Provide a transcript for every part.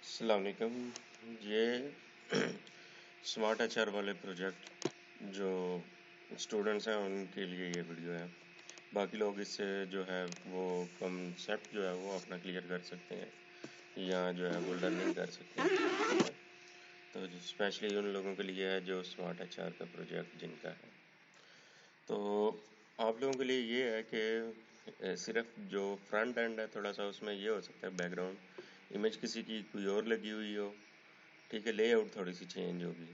अस्सलाम वालेकुम। ये स्मार्ट एचआर वाले प्रोजेक्ट जो स्टूडेंट्स हैं उनके लिए ये वीडियो है। बाकी लोग इससे जो है वो कॉन्सेप्ट जो है वो अपना क्लियर कर सकते हैं या जो है वो लर्निंग कर सकते हैं, ठीक है। तो स्पेशली उन लोगों के लिए है जो स्मार्ट एचआर का प्रोजेक्ट जिनका है। तो आप लोगों के लिए ये है कि सिर्फ जो फ्रंट एंड है थोड़ा सा उसमें ये हो सकता है बैकग्राउंड इमेज किसी की कोई और लगी हुई हो, ठीक है, लेआउट थोड़ी सी चेंज होगी,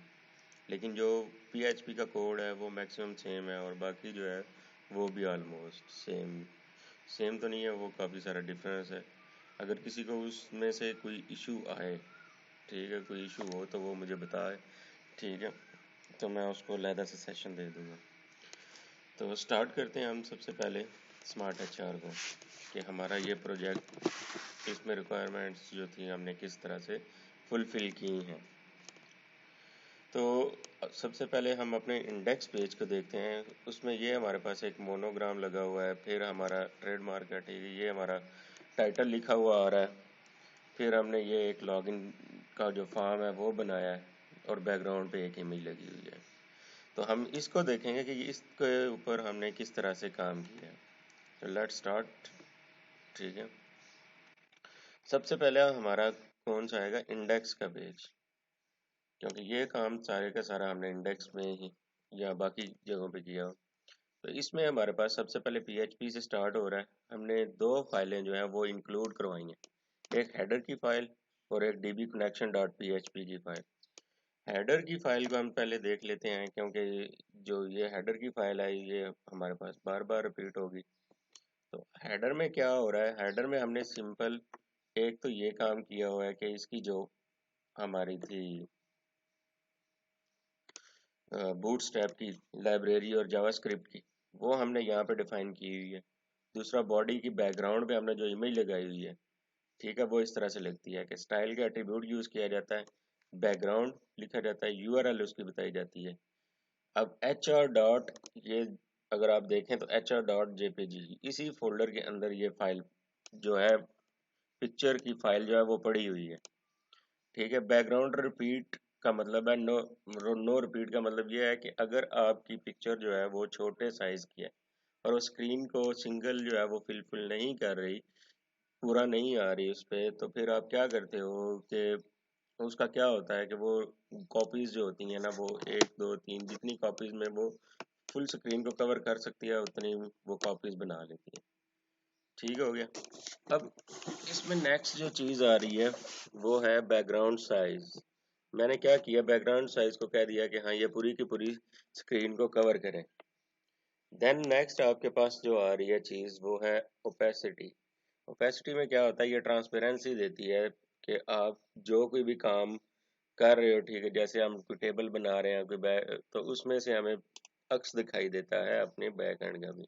लेकिन जो PHP का कोड है वो मैक्सिमम सेम है और बाकी जो है वो भी ऑलमोस्ट सेम सेम तो नहीं है, वो काफ़ी सारा डिफरेंस है। अगर किसी को उसमें से कोई इशू आए, ठीक है, कोई इशू हो तो वो मुझे बताए, ठीक है, तो मैं उसको अलहदा से सेशन दे दूँगा। तो स्टार्ट करते हैं हम सबसे पहले स्मार्ट एचआर को, कि हमारा ये प्रोजेक्ट इसमें रिक्वायरमेंट्स जो थी हमने किस तरह से फुलफ़िल की हैं। तो सबसे पहले हम अपने इंडेक्स पेज को देखते हैं। उसमें ये हमारे पास एक मोनोग्राम लगा हुआ है, फिर हमारा ट्रेडमार्क है, ठीक है, ये हमारा टाइटल लिखा हुआ आ रहा है, फिर हमने ये एक लॉगिन का जो फॉर्म है वो बनाया है और बैकग्राउंड पे एक इमेज लगी हुई है। तो हम इसको देखेंगे कि इसके ऊपर हमने किस तरह से काम किया है। तो लेट्स स्टार्ट, ठीक है। सबसे पहले हमारा कौन सा आएगा, इंडेक्स का पेज, क्योंकि ये काम सारे का सारा हमने इंडेक्स में ही या बाकी जगहों पे किया हो। तो इसमें हमारे पास सबसे पहले PHP से स्टार्ट हो रहा है। हमने दो फाइलें जो है वो इंक्लूड करवाई हैं, एक हेडर की फाइल और एक dbconnection.php की फाइल। हेडर की फाइल को हम पहले देख लेते हैं, क्योंकि जो ये हेडर की फाइल है ये हमारे पास बार बार रिपीट होगी। तो हेडर में क्या हो रहा है, हेडर में हमने सिंपल एक तो ये काम किया हुआ है कि इसकी जो हमारी थी बूटस्ट्रैप की लाइब्रेरी और जावास्क्रिप्ट की, वो हमने यहाँ पे डिफाइन की हुई है। दूसरा, बॉडी की बैकग्राउंड पे हमने जो इमेज लगाई हुई है, ठीक है, वो इस तरह से लगती है कि स्टाइल का एट्रीब्यूट यूज़ किया जाता है, बैकग्राउंड लिखा जाता है, URL उसकी बताई जाती है। अब HR डॉट, ये अगर आप देखें तो HR.jpg इसी फोल्डर के अंदर ये फाइल जो है पिक्चर की फाइल जो है वो पड़ी हुई है, ठीक है। बैकग्राउंड रिपीट का मतलब है नो रिपीट का मतलब ये है कि अगर आपकी पिक्चर जो है वो छोटे साइज की है और वो स्क्रीन को सिंगल जो है वो फिलफिल नहीं कर रही, पूरा नहीं आ रही उस पर, तो फिर आप क्या करते हो कि उसका क्या होता है कि वो कॉपीज जो होती हैं ना, वो एक दो तीन जितनी कॉपीज में वो फुल स्क्रीन को कवर कर सकती है उतनी वो कॉपीज बना लेती है, ठीक हो गया। अब इसमें नेक्स्ट जो चीज़ आ रही है वो है बैकग्राउंड साइज। मैंने क्या किया, बैकग्राउंड साइज को कह दिया कि हाँ ये पूरी की पूरी स्क्रीन को कवर करें। देन नेक्स्ट आपके पास जो आ रही है चीज़ वो है ओपेसिटी। ओपेसिटी में क्या होता है, ये ट्रांसपेरेंसी देती है कि आप जो कोई भी काम कर रहे हो, ठीक है, जैसे हम कोई टेबल बना रहे हैं कोई बैक, तो उसमें से हमें अक्स दिखाई देता है अपने बैक एंड का भी,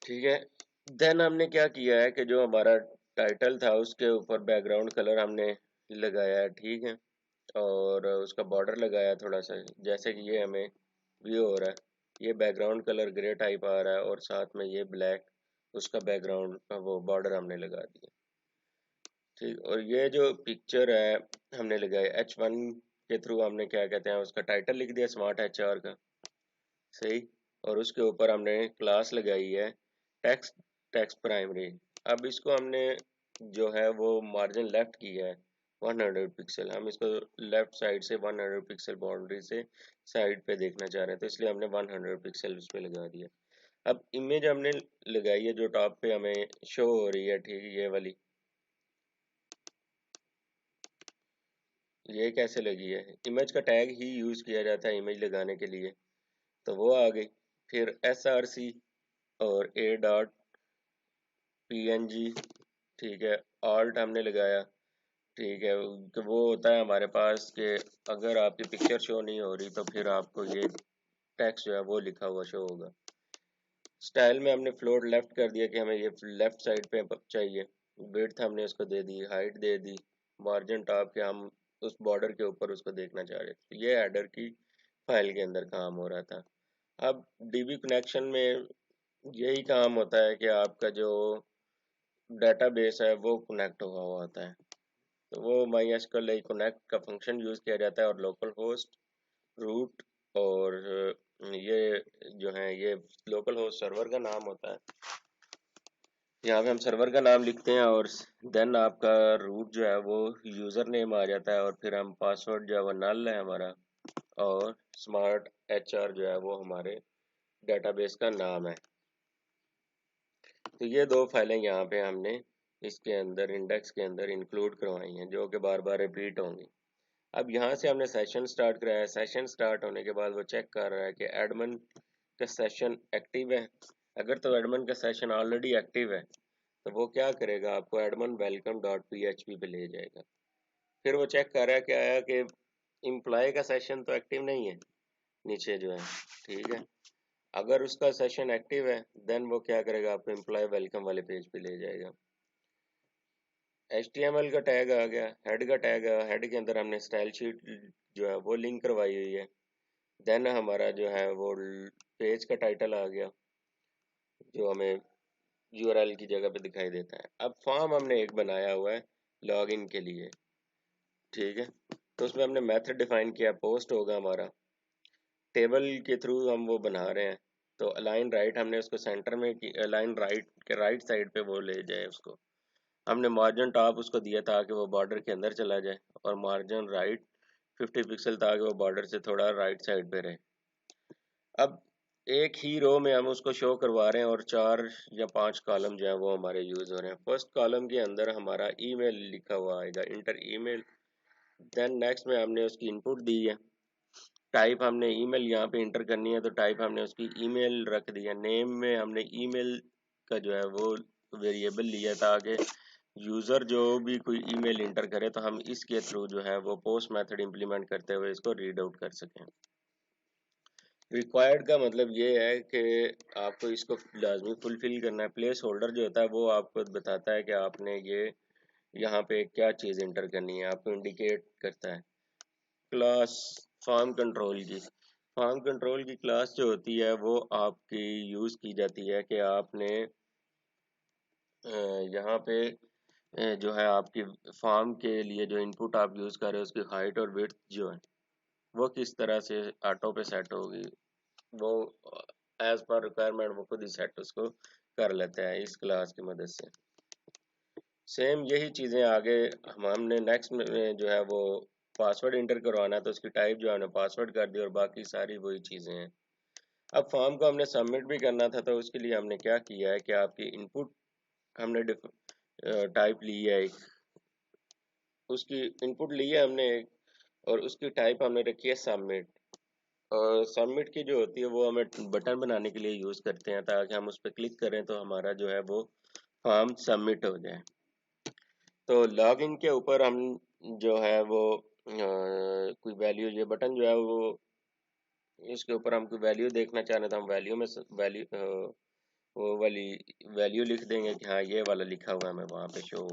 ठीक है। देन हमने क्या किया है कि जो हमारा टाइटल था उसके ऊपर बैकग्राउंड कलर हमने लगाया है, ठीक है, और उसका बॉर्डर लगाया थोड़ा सा, जैसे कि ये हमें व्यू हो रहा है, ये बैकग्राउंड कलर ग्रे टाइप आ रहा है और साथ में ये ब्लैक उसका बैकग्राउंड वो बॉर्डर हमने लगा दिया, ठीक। और ये जो पिक्चर है हमने लगाया H1 के थ्रू, हमने क्या कहते हैं उसका टाइटल लिख दिया स्मार्ट HR का, सही। और उसके ऊपर हमने क्लास लगाई है टेक्स्ट टेक्स्ट प्राइमरी। अब इसको हमने जो है वो मार्जिन लेफ्ट किया है 100 पिक्सल, हम इसको लेफ्ट साइड से 100 पिक्सल बाउंड्री से साइड पे देखना चाह रहे हैं, तो इसलिए हमने 100 पिक्सल उस पर लगा दिया। अब इमेज हमने लगाई है जो टॉप पे हमें शो हो रही है, ठीक है, ये वाली, ये कैसे लगी है, इमेज का टैग ही यूज किया जाता है इमेज लगाने के लिए, तो वो आ गई। फिर SRC और A.PNG, ठीक है, ऑल्ट हमने लगाया, ठीक है, कि वो होता है हमारे पास कि अगर आपकी पिक्चर शो नहीं हो रही तो फिर आपको ये टेक्स्ट जो है वो लिखा हुआ शो होगा। स्टाइल में हमने फ्लोट लेफ्ट कर दिया कि हमें ये लेफ्ट साइड पे चाहिए, विड्थ हमने उसको दे दी, हाइट दे दी, मार्जिन टॉप के हम उस बॉर्डर के ऊपर उसको देखना चाह रहे थे। ये हेडर की फाइल के अंदर काम हो रहा था। अब DB कनेक्शन में यही काम होता है कि आपका जो डेटाबेस है वो कनेक्ट हुआ हुआ होता है, तो वो MySQL कनेक्ट का फंक्शन यूज़ किया जाता है और लोकल होस्ट रूट और ये जो है ये लोकल होस्ट सर्वर का नाम होता है। यहाँ पे हम सर्वर का नाम लिखते हैं और देन आपका रूट जो है वो यूज़र नेम आ जाता है और फिर हम पासवर्ड जो है वो नल है हमारा और स्मार्ट HR जो है वो हमारे डेटाबेस का नाम है। तो ये दो फाइलें यहाँ पे हमने इसके अंदर इंडेक्स के अंदर इंक्लूड करवाई हैं जो कि बार बार रिपीट होंगी। अब यहाँ से हमने सेशन स्टार्ट कराया है। सेशन स्टार्ट होने के बाद वो चेक कर रहा है कि एडमिन का सेशन एक्टिव है। अगर तो एडमिन का सेशन ऑलरेडी एक्टिव है तो वो क्या करेगा, आपको एडमिन वेलकम डॉट PHP पे ले जाएगा। फिर वो चेक कर रहा है क्या आया कि एम्प्लॉय का सेशन तो एक्टिव नहीं है नीचे जो है, ठीक है। अगर उसका सेशन एक्टिव है देन वो क्या करेगा, आपको एम्प्लॉय वेलकम वाले पेज पे ले जाएगा। HTML का टैग आ गया, हेड का टैग है, हेड के अंदर हमने स्टाइल शीट जो है वो लिंक करवाई हुई है। देन हमारा जो है वो पेज का टाइटल आ गया जो हमें URL की जगह पे दिखाई देता है। अब फॉर्म हमने एक बनाया हुआ है लॉगिन के लिए, ठीक है। तो उसमें हमने मेथड डिफाइन किया, पोस्ट होगा हमारा, टेबल के थ्रू हम वो बना रहे हैं। तो अलाइन राइट हमने उसको सेंटर में की, अलाइन राइट के राइट साइड पे वो ले जाए उसको। हमने मार्जिन टॉप उसको दिया ताकि वो बॉर्डर के अंदर चला जाए और मार्जिन राइट 50 पिक्सल ताकि वो बॉर्डर से थोड़ा राइट साइड पे रहे। अब एक ही रो में हम उसको शो करवा रहे हैं और 4 या 5 कॉलम जो है वो हमारे यूज हो रहे हैं। फर्स्ट कॉलम के अंदर हमारा ईमेल लिखा हुआ आएगा, इंटर ईमेल। देन नेक्स्ट में हमने उसकी इनपुट दी है, टाइप हमने ईमेल यहाँ पे इंटर करनी है तो टाइप हमने उसकी ईमेल रख दिया। नेम में हमने ईमेल का जो है वो वेरिएबल लिया ताकि यूज़र जो भी कोई ईमेल इंटर करे तो हम इसके थ्रू जो है वो पोस्ट मेथड इंप्लीमेंट करते हुए इसको रीड आउट कर सकें। रिक्वायर्ड का मतलब ये है कि आपको इसको लाजमी फुलफिल करना है। प्लेस होल्डर जो होता है वो आपको बताता है कि आपने ये यहाँ पे क्या चीज़ इंटर करनी है, आपको इंडिकेट करता है। क्लास फॉर्म कंट्रोल की, फॉर्म कंट्रोल की क्लास जो होती है वो आपकी यूज़ की जाती है कि आपने यहाँ पे जो है आपकी फॉर्म के लिए जो इनपुट आप यूज़ कर रहे हो उसकी हाइट और विड्थ जो है वो किस तरह से ऑटो पे सेट होगी। वो एज पर रिक्वायरमेंट वो खुद ही सेट उसको कर लेता है इस क्लास की मदद से। सेम यही चीज़ें आगे हमने नेक्स्ट में जो है वो पासवर्ड इंटर करवाना है तो उसकी टाइप जो है हमने पासवर्ड कर दी और बाकी सारी वही चीज़ें हैं। अब फॉर्म को हमने सबमिट भी करना था तो उसके लिए हमने क्या किया है कि आपकी इनपुट हमने टाइप ली है एक, उसकी इनपुट ली है हमने एक और उसकी टाइप हमने रखी है सबमिट। और सबमिट की जो होती है वो हमें बटन बनाने के लिए यूज़ करते हैं ताकि हम उस पर क्लिक करें तो हमारा जो है वो फॉर्म सबमिट हो जाए। तो लॉगिन के ऊपर हम जो है वो कोई वैल्यू, ये बटन जो है वो इसके ऊपर हम कोई वैल्यू देखना चाह रहे तो हम वैल्यू में वैल्यू वो वाली वैल्यू लिख देंगे कि हाँ ये वाला लिखा हुआ है हमें वहाँ पे शो।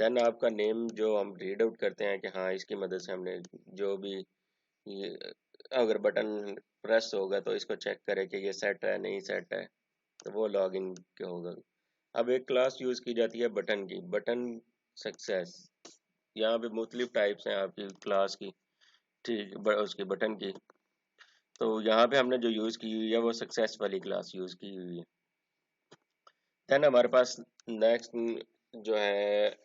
देन आपका नेम जो हम रीड आउट करते हैं कि हाँ इसकी मदद से हमने जो भी ये अगर बटन प्रेस होगा तो इसको चेक करें कि ये सेट है नहीं सेट है, तो वो लॉगिन के होगा। अब एक क्लास यूज़ की जाती है बटन की, बटन सक्सेस। यहाँ पे मुख्तलिफ टाइप्स हैं आपकी क्लास की, ठीक उसकी बटन की। तो यहाँ पे हमने जो यूज़ की हुई है वो सक्सेस वाली क्लास यूज़ की हुई है। देन हमारे पास नेक्स्ट जो है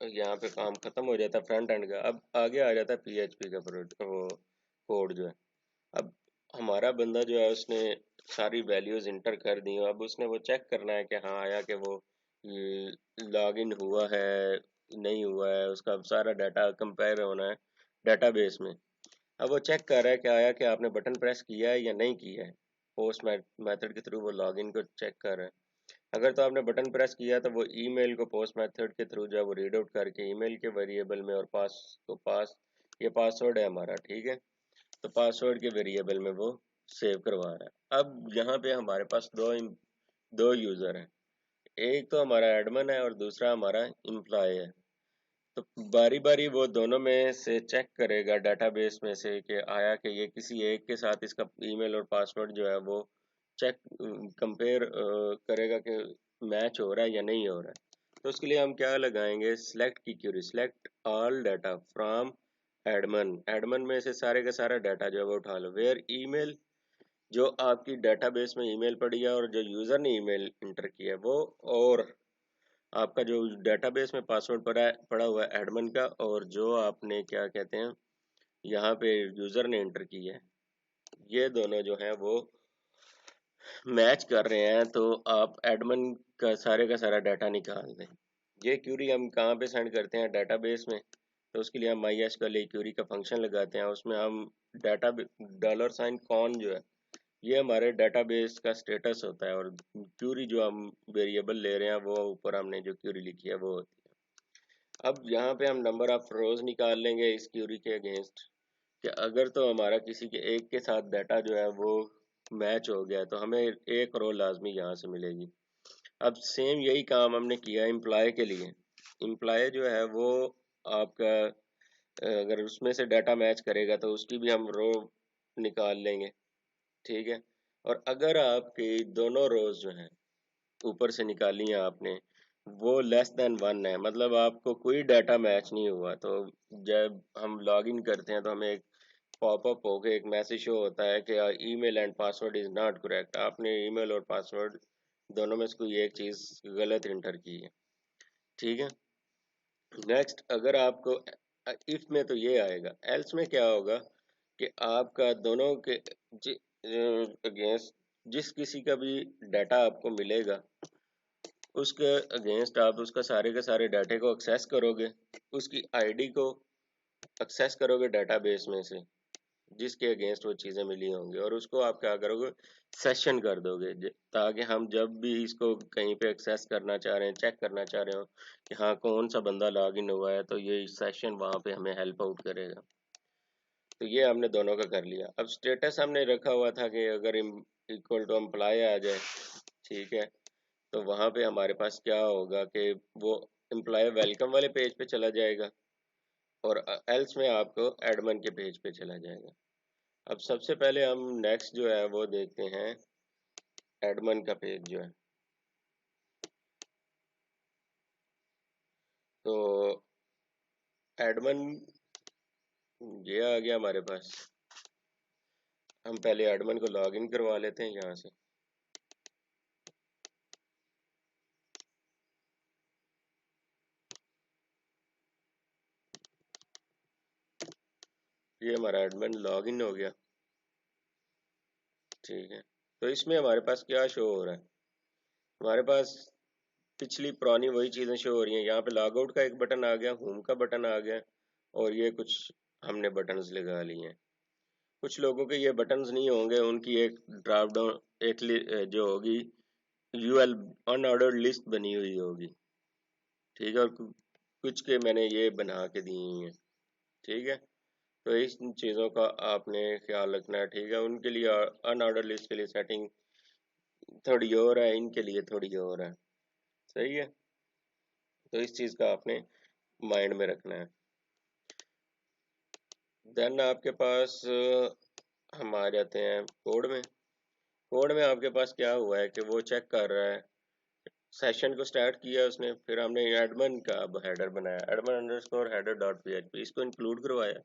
यहाँ पे काम खत्म हो जाता है फ्रंट एंड का। अब आगे आ जाता है PHP का वो कोड जो है। अब हमारा बंदा जो है उसने सारी वैल्यूज इंटर कर दी, अब उसने वो चेक करना है कि हाँ आया कि वो लॉग इन हुआ है नहीं हुआ है, उसका सारा डाटा कंपेयर होना है डाटाबेस में। अब वो चेक कर रहा है कि आया कि आपने बटन प्रेस किया है या नहीं किया है। पोस्ट मेथड के थ्रू वो लॉगिन को चेक कर रहा है। अगर तो आपने बटन प्रेस किया तो वो ईमेल को पोस्ट मेथड के थ्रू जो है वो रीड आउट करके ईमेल के वेरिएबल में और पास ये पासवर्ड है हमारा, ठीक है, तो पासवर्ड के वेरिएबल में वो सेव करवा रहा है। अब यहाँ पे हमारे पास दो यूज़र हैं, एक तो हमारा एडमिन है और दूसरा हमारा एम्प्लॉय है। तो बारी बारी वो दोनों में से चेक करेगा डाटाबेस में से कि आया कि ये किसी एक के साथ इसका ईमेल और पासवर्ड जो है वो चेक कंपेयर करेगा कि मैच हो रहा है या नहीं हो रहा है। तो उसके लिए हम क्या लगाएंगे, सिलेक्ट की query, select all data from admin, admin में से सारे का सारा डाटा जो है वो उठा लो, वेयर ईमेल, जो आपकी डेटाबेस में ईमेल पड़ी है और जो यूज़र ने ईमेल इंटर किया है वो, और आपका जो डेटाबेस में पासवर्ड पड़ा हुआ है एडमन का, और जो आपने क्या कहते हैं यहाँ पे यूज़र ने इंटर किया है, ये दोनों जो हैं वो मैच कर रहे हैं, तो आप एडमन का सारा डाटा निकाल दें। ये क्यूरी हम कहाँ पे सेंड करते हैं, डेटाबेस में। तो उसके लिए हम MySQL क्यूरी का फंक्शन लगाते हैं, उसमें हम डाटा $, कॉन जो है ये हमारे डेटाबेस का स्टेटस होता है, और क्यूरी जो हम वेरिएबल ले रहे हैं वो ऊपर हमने जो क्यूरी लिखी है वो होती है। अब यहाँ पे हम नंबर ऑफ रोज निकाल लेंगे इस क्यूरी के अगेंस्ट, कि अगर तो हमारा किसी के एक के साथ डाटा जो है वो मैच हो गया तो हमें एक रो लाजमी यहाँ से मिलेगी। अब सेम यही काम हमने किया एम्प्लॉय के लिए। एम्प्लॉय जो है वो आपका अगर उसमें से डाटा मैच करेगा तो उसकी भी हम रो निकाल लेंगे, ठीक है। और अगर आपकी दोनों रोज जो हैं ऊपर से निकाली है आपने, वो लेस देन 1 है, मतलब आपको कोई डाटा मैच नहीं हुआ, तो जब हम लॉग इन करते हैं तो हमें एक पॉपअप होके एक मैसेज शो होता है कि email and password is not correct, आपने ईमेल और पासवर्ड दोनों में से कोई एक चीज़ गलत इंटर की है, ठीक है। नेक्स्ट अगर आपको इफ में तो ये आएगा, एल्स में क्या होगा कि आपका दोनों के अगेंस्ट जिस किसी का भी डाटा आपको मिलेगा उसके अगेंस्ट आप उसका सारे के सारे डाटे को एक्सेस करोगे, उसकी आईडी को एक्सेस करोगे डेटाबेस में से जिसके अगेंस्ट वो चीज़ें मिली होंगी, और उसको आप क्या करोगे, सेशन कर दोगे, ताकि हम जब भी इसको कहीं पे एक्सेस करना चाह रहे हैं, चेक करना चाह रहे हो कि हाँ कौन सा बंदा लॉग इन हुआ है, तो ये सेशन वहाँ पे हमें हेल्प आउट करेगा। तो ये हमने दोनों का कर लिया। अब स्टेटस हमने रखा हुआ था कि अगर इक्वल टू एम्प्लॉय आ जाए, ठीक है, तो वहाँ पे हमारे पास क्या होगा कि वो एम्प्लॉय वेलकम वाले पेज पे चला जाएगा, और एल्स में आपको एडमन के पेज पे चला जाएगा। अब सबसे पहले हम नेक्स्ट जो है वो देखते हैं एडमन का पेज जो है, तो एडमन ये आ गया हमारे पास। हम पहले एडमन को लॉगिन करवा लेते हैं यहाँ से। ये हमारा एडमन लॉगिन हो गया, ठीक है। तो इसमें हमारे पास क्या शो हो रहा है, हमारे पास पिछली पुरानी वही चीज़ें शो हो रही हैं। यहाँ पे लॉग आउट का एक बटन आ गया, होम का बटन आ गया, और ये कुछ हमने बटन्स लगा लिए हैं। कुछ लोगों के ये बटन्स नहीं होंगे, उनकी एक ड्रॉप डाउन एक जो होगी यूएल अनऑर्डर्ड लिस्ट बनी हुई होगी, ठीक है, और कुछ के मैंने ये बना के दी हुई हैं, ठीक है। तो इन चीज़ों का आपने ख्याल रखना है, ठीक है। उनके लिए अनऑर्डर लिस्ट के लिए सेटिंग थोड़ी और है, इनके लिए थोड़ी और है, सही है। तो इस चीज़ का आपने माइंड में रखना है। देन आपके पास हम आ जाते हैं कोड में। कोड में आपके पास क्या हुआ है कि वो चेक कर रहा है, सेशन को स्टार्ट किया उसने, फिर हमने एडमन का अब हेडर बनाया, Edmund underscore header dot php, इसको इंक्लूड करवाया,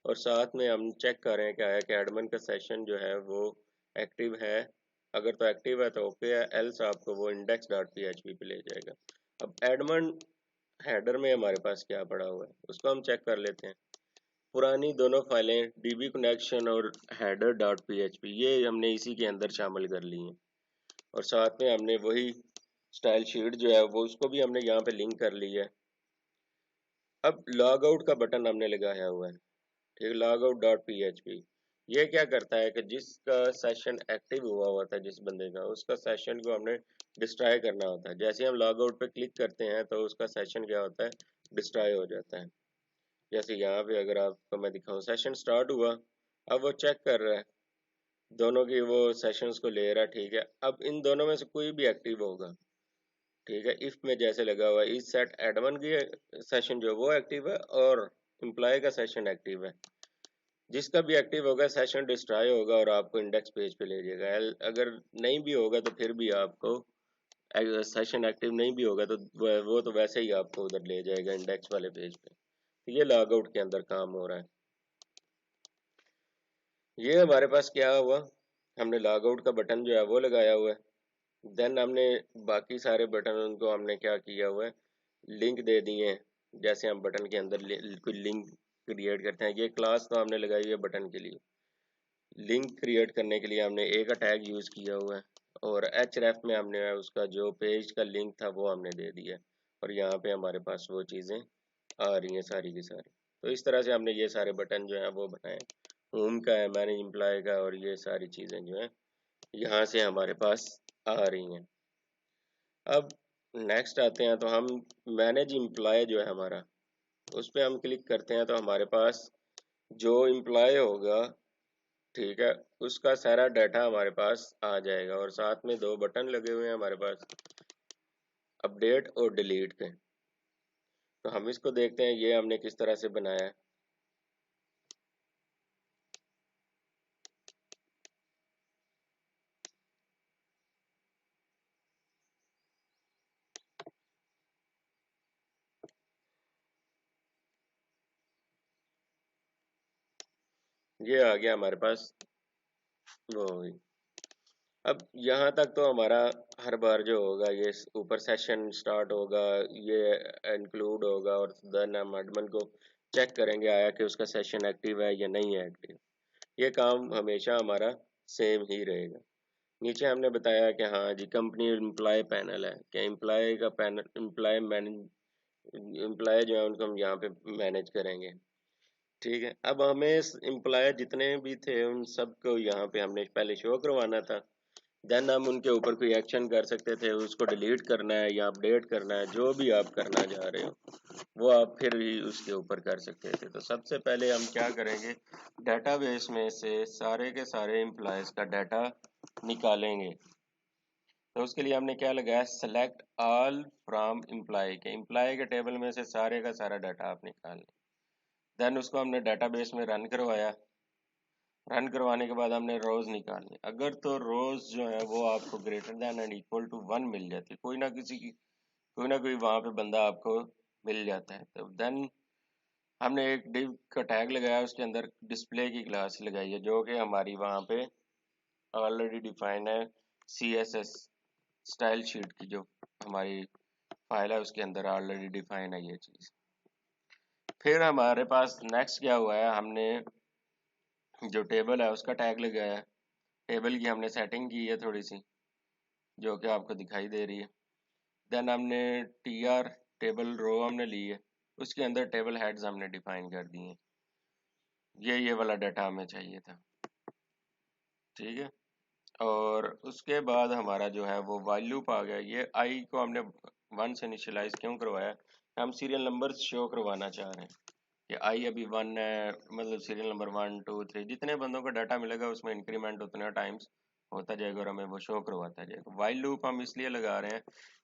और साथ में हम चेक कर रहे हैं क्या है कि एडमन का सेशन जो है वो एक्टिव है। अगर तो एक्टिव है तो ओके है, एल्स आपको वो इंडेक्स डॉट php पे ले जाएगा। अब एडमन हेडर में हमारे पास क्या पड़ा हुआ है उसको हम चेक कर लेते हैं। पुरानी दोनों फाइलें db कनेक्शन और हेडर डॉट php ये हमने इसी के अंदर शामिल कर ली हैं, और साथ में हमने वही स्टाइल शीट जो है वो उसको भी हमने यहाँ पे लिंक कर ली है। अब लॉग आउट का बटन हमने लगाया हुआ है, ठीक, लॉग आउट डॉट php। ये क्या करता है कि जिसका सेशन एक्टिव हुआ हुआ था जिस बंदे का, उसका सेशन को हमने डिस्ट्रॉय करना होता है। जैसे हम लॉग आउट पे क्लिक करते हैं तो उसका सेशन क्या होता है, डिस्ट्रॉय हो जाता है। जैसे यहाँ पे अगर आपको मैं दिखाऊं, सेशन स्टार्ट हुआ, अब वो चेक कर रहा है दोनों की, वो सेशंस को ले रहा है, ठीक है। अब इन दोनों में से कोई भी एक्टिव होगा, ठीक है, इफ में जैसे लगा हुआ है, इस सेट एडमन की सेशन जो वो एक्टिव है और एम्प्लॉय का सेशन एक्टिव है, जिसका भी एक्टिव होगा सेशन डिस्ट्रॉय होगा और आपको इंडेक्स पेज पे ले जाएगा। अगर नहीं भी होगा तो फिर भी आपको सेशन एक्टिव नहीं भी होगा तो वो तो वैसे ही आपको उधर ले जाएगा इंडेक्स वाले पेज पे। तो ये लॉग आउट के अंदर काम हो रहा है। ये हमारे पास क्या हुआ, हमने लॉग आउट का बटन जो है वो लगाया हुआ है। देन हमने बाकी सारे बटन उनको हमने क्या किया हुआ है, लिंक दे दिए हैं। जैसे हम बटन के अंदर कोई लिंक क्रिएट करते हैं, ये क्लास तो हमने लगाई हुई है बटन के लिए। लिंक क्रिएट करने के लिए हमने ए का टैग यूज़ किया हुआ है और href में हमने उसका जो पेज का लिंक था वो हमने दे दिया, और यहाँ पे हमारे पास वो चीज़ें आ रही हैं सारी की सारी। तो इस तरह से हमने ये सारे बटन जो हैं वो बनाए, होम का है, मैनेज एम्प्लॉय का, और ये सारी चीज़ें जो हैं यहाँ से हमारे पास आ रही हैं। अब नेक्स्ट आते हैं, तो हम मैनेज एम्प्लॉय जो है हमारा, उस पर हम क्लिक करते हैं तो हमारे पास जो एम्प्लॉय होगा, ठीक है, उसका सारा डाटा हमारे पास आ जाएगा। और साथ में दो बटन लगे हुए हैं हमारे पास, अपडेट और डिलीट के। तो हम इसको देखते हैं ये हमने किस तरह से बनाया है। ये आ गया हमारे पास, वो हो गई। अब यहाँ तक तो हमारा हर बार जो होगा ये ऊपर सेशन स्टार्ट होगा, ये इंक्लूड होगा, और देन हम एडमिन को चेक करेंगे आया कि उसका सेशन एक्टिव है या नहीं है एक्टिव। ये काम हमेशा हमारा सेम ही रहेगा। नीचे हमने बताया कि हाँ जी कंपनी एम्प्लॉय पैनल है, कि एम्प्लॉय का पैनल, एम्प्लॉय मैनेज, एम्प्लॉय जो है उनको हम यहाँ पे मैनेज करेंगे। ठीक है, अब हमें एम्प्लॉय जितने भी थे उन सबको यहाँ पे हमने पहले शो करवाना था। देन हम उनके ऊपर कोई एक्शन कर सकते थे, उसको डिलीट करना है या अपडेट करना है, जो भी आप करना चाह रहे हो वो आप फिर भी उसके ऊपर कर सकते थे। तो सबसे पहले हम क्या करेंगे, डेटाबेस में से सारे के सारे एम्प्लॉयज़ का डाटा निकालेंगे। तो उसके लिए हमने क्या लगाया, सेलेक्ट ऑल फ्रॉम एम्प्लॉय, के एम्प्लॉय के टेबल में से सारे का सारा डाटा आप निकाल लें। देन उसको हमने डेटाबेस में रन करवाया। रन करवाने के बाद हमने रोज निकालनी, अगर तो रोज जो है वो आपको greater than and equal to 1 मिल जाती है, कोई ना किसी की, कोई ना कोई वहाँ पे बंदा आपको मिल जाता है, तो देन हमने एक div का टैग लगाया, उसके अंदर डिस्प्ले की क्लास लगाई है जो कि हमारी वहाँ पे ऑलरेडी डिफाइन है, CSS स्टाइल शीट की जो हमारी फाइल है उसके अंदर ऑलरेडी डिफाइन है ये चीज़। फिर हमारे पास नेक्स्ट क्या हुआ है, हमने जो टेबल है उसका टैग लगाया है। टेबल की हमने सेटिंग की है थोड़ी सी, जो कि आपको दिखाई दे रही है। देन हमने TR टेबल रो हमने ली है, उसके अंदर टेबल हेड्स हमने डिफाइन कर दिए हैं। ये वाला डाटा हमें चाहिए था, ठीक है। और उसके बाद हमारा जो है वो वाइल लूप आ गया। ये आई को हमने 1 से इनिशियलाइज क्यों करवाया, हम सीरियल नंबर शो करवाना चाह रहे हैं कि आई अभी 1 है, मतलब सीरियल नंबर 1 2 3 जितने बंदों का डाटा मिलेगा उसमें इंक्रीमेंट उतने टाइम्स होता जाएगा और हमें वो शो करवाता जाएगा। वाइल लूप हम इसलिए लगा रहे हैं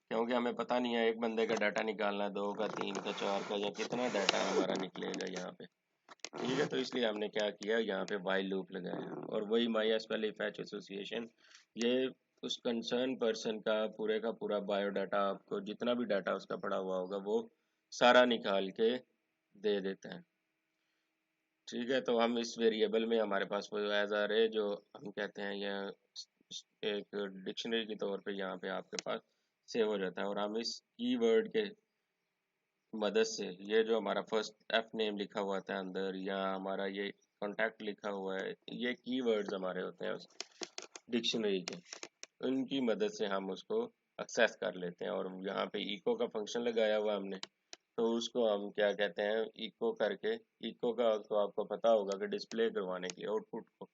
क्योंकि हमें पता नहीं है एक बंदे का डाटा निकालना है, 2 का 3 का 4 का, या कितना डाटा हमारा निकलेगा यहाँ पे, ठीक है। तो इसलिए हमने क्या किया, यहाँ पे वाइल लूप लगाया, और वही माई एसक्यूएल फैच एसोसिएशन, ये उस कंसर्न पर्सन का पूरा बायोडाटा, आपको जितना भी डाटा उसका पड़ा हुआ होगा वो सारा निकाल के दे देता है, ठीक है। तो हम इस वेरिएबल में हमारे पास वो एज आ रहे जो हम कहते हैं यह एक डिक्शनरी के तौर पे यहाँ पे आपके पास सेव हो जाता है, और हम इस कीवर्ड के मदद से, ये जो हमारा फर्स्ट एफ नेम लिखा हुआ था अंदर, या हमारा ये कॉन्टैक्ट लिखा हुआ है, ये कीवर्ड्स हमारे होते हैं उस डिक्शनरी के, उनकी मदद से हम उसको एक्सेस कर लेते हैं। और यहाँ पे इको का फंक्शन लगाया हुआ हमने, तो उसको हम क्या कहते हैं, इको करके, इको का तो आपको पता होगा कि डिस्प्ले करवाने के आउटपुट को।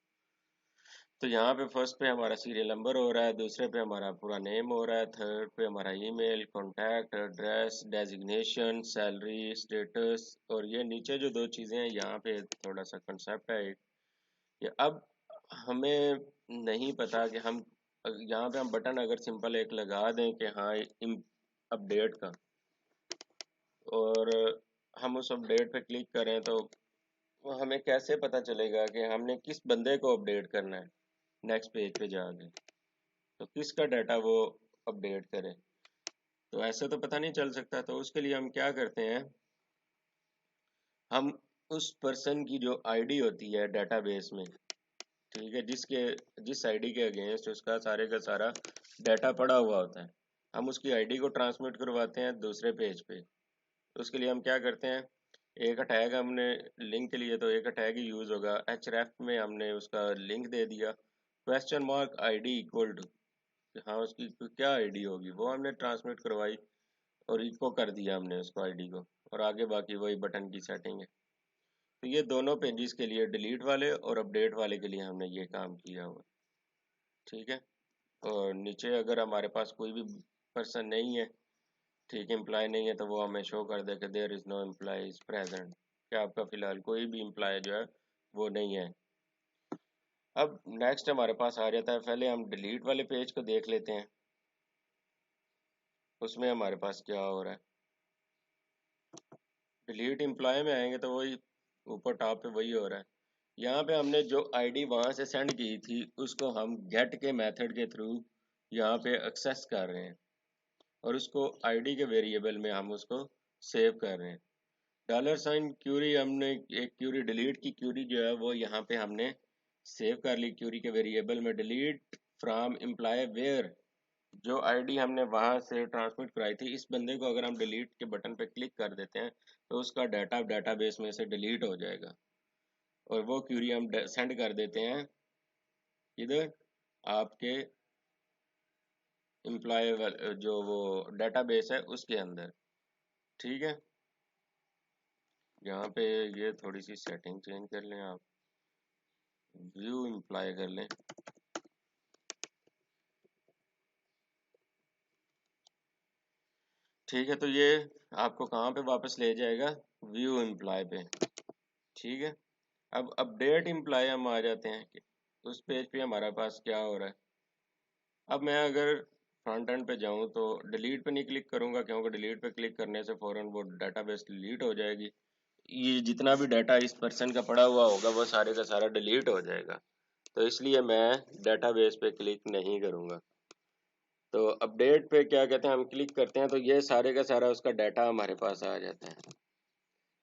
तो यहाँ पे फर्स्ट पे हमारा सीरियल नंबर हो रहा है, दूसरे पे हमारा पूरा नेम हो रहा है, थर्ड पे हमारा email, contact, address, designation, salary, status, और ये नीचे जो दो चीज़ें हैं यहाँ पे थोड़ा सा कंसेप्ट है एक, कि अब हमें नहीं पता कि हम यहाँ पे हम बटन अगर सिंपल एक लगा दें कि हाँ अपडेट का, और हम उस अपडेट पे क्लिक करें, तो वो हमें कैसे पता चलेगा कि हमने किस बंदे को अपडेट करना है नेक्स्ट पेज पे जाके, तो किसका डाटा वो अपडेट करे। तो ऐसे तो पता नहीं चल सकता। तो उसके लिए हम क्या करते हैं, हम उस पर्सन की जो आईडी होती है डेटाबेस में, ठीक है, जिस आईडी के अगेंस्ट उसका सारे का सारा डाटा पड़ा हुआ होता है, हम उसकी आईडी को ट्रांसमिट करवाते हैं दूसरे पेज पे। उसके लिए हम क्या करते हैं, एक टैग हमने लिंक के लिए, तो एक टैग ही यूज होगा। href में हमने उसका लिंक दे दिया, question mark ID equal to, हाँ उसकी क्या आईडी होगी वो हमने ट्रांसमिट करवाई और इको कर दिया हमने उसको आईडी को, और आगे बाकी वही बटन की सेटिंग है। तो ये दोनों पेजेस के लिए, डिलीट वाले और अपडेट वाले के लिए हमने ये काम किया हुआ, ठीक है। और नीचे अगर हमारे पास कोई भी पर्सन नहीं है, ठीक है, एम्प्लॉय नहीं है, तो वो हमें शो कर दे कि there is no employee is present, कि आपका फिलहाल कोई भी एम्प्लॉय जो है वो नहीं है। अब नेक्स्ट हमारे पास आ जाता है, पहले हम डिलीट वाले पेज को देख लेते हैं, उसमें हमारे पास क्या हो रहा है। डिलीट एम्प्लॉय में आएंगे तो वही ऊपर टॉप पे वही हो रहा है। यहाँ पे हमने जो आईडी वहां से सेंड की थी उसको हम गेट के मेथड के थ्रू यहाँ पे एक्सेस कर रहे हैं, और उसको आईडी के वेरिएबल में हम उसको सेव कर रहे हैं। डॉलर साइन क्यूरी, हमने एक क्यूरी, डिलीट की क्यूरी जो है वो यहाँ पे हमने सेव कर ली क्यूरी के वेरिएबल में, डिलीट फ्रॉम एम्प्लॉय वेयर, जो आईडी हमने वहां से ट्रांसमिट कराई थी, इस बंदे को अगर हम डिलीट के बटन पे क्लिक कर देते हैं तो उसका डाटा डाटाबेस में से डिलीट हो जाएगा, और वो क्यूरी हम सेंड कर देते हैं इधर आपके एम्प्लॉय जो वो डाटाबेस है उसके अंदर, ठीक है। यहाँ पे ये थोड़ी सी सेटिंग चेंज कर लें आप, व्यू एम्प्लॉय कर लें, ठीक है। तो ये आपको कहाँ पे वापस ले जाएगा, व्यू एम्प्लॉय पे, ठीक है। अब अपडेट एम्प्लॉय हम आ जाते हैं कि उस पेज पे हमारे पास क्या हो रहा है। अब मैं अगर फ्रंट एंड पे जाऊं तो डिलीट पे नहीं क्लिक करूंगा, क्योंकि डिलीट पे क्लिक करने से फौरन वो डाटाबेस डिलीट हो जाएगी, ये जितना भी डाटा इस पर्सन का पड़ा हुआ होगा वो सारे का सारा डिलीट हो जाएगा। तो इसलिए मैं डाटाबेस पे क्लिक नहीं करूंगा। तो अपडेट पे क्या कहते हैं, हम क्लिक करते हैं तो ये सारे का सारा उसका डाटा हमारे पास आ जाता है।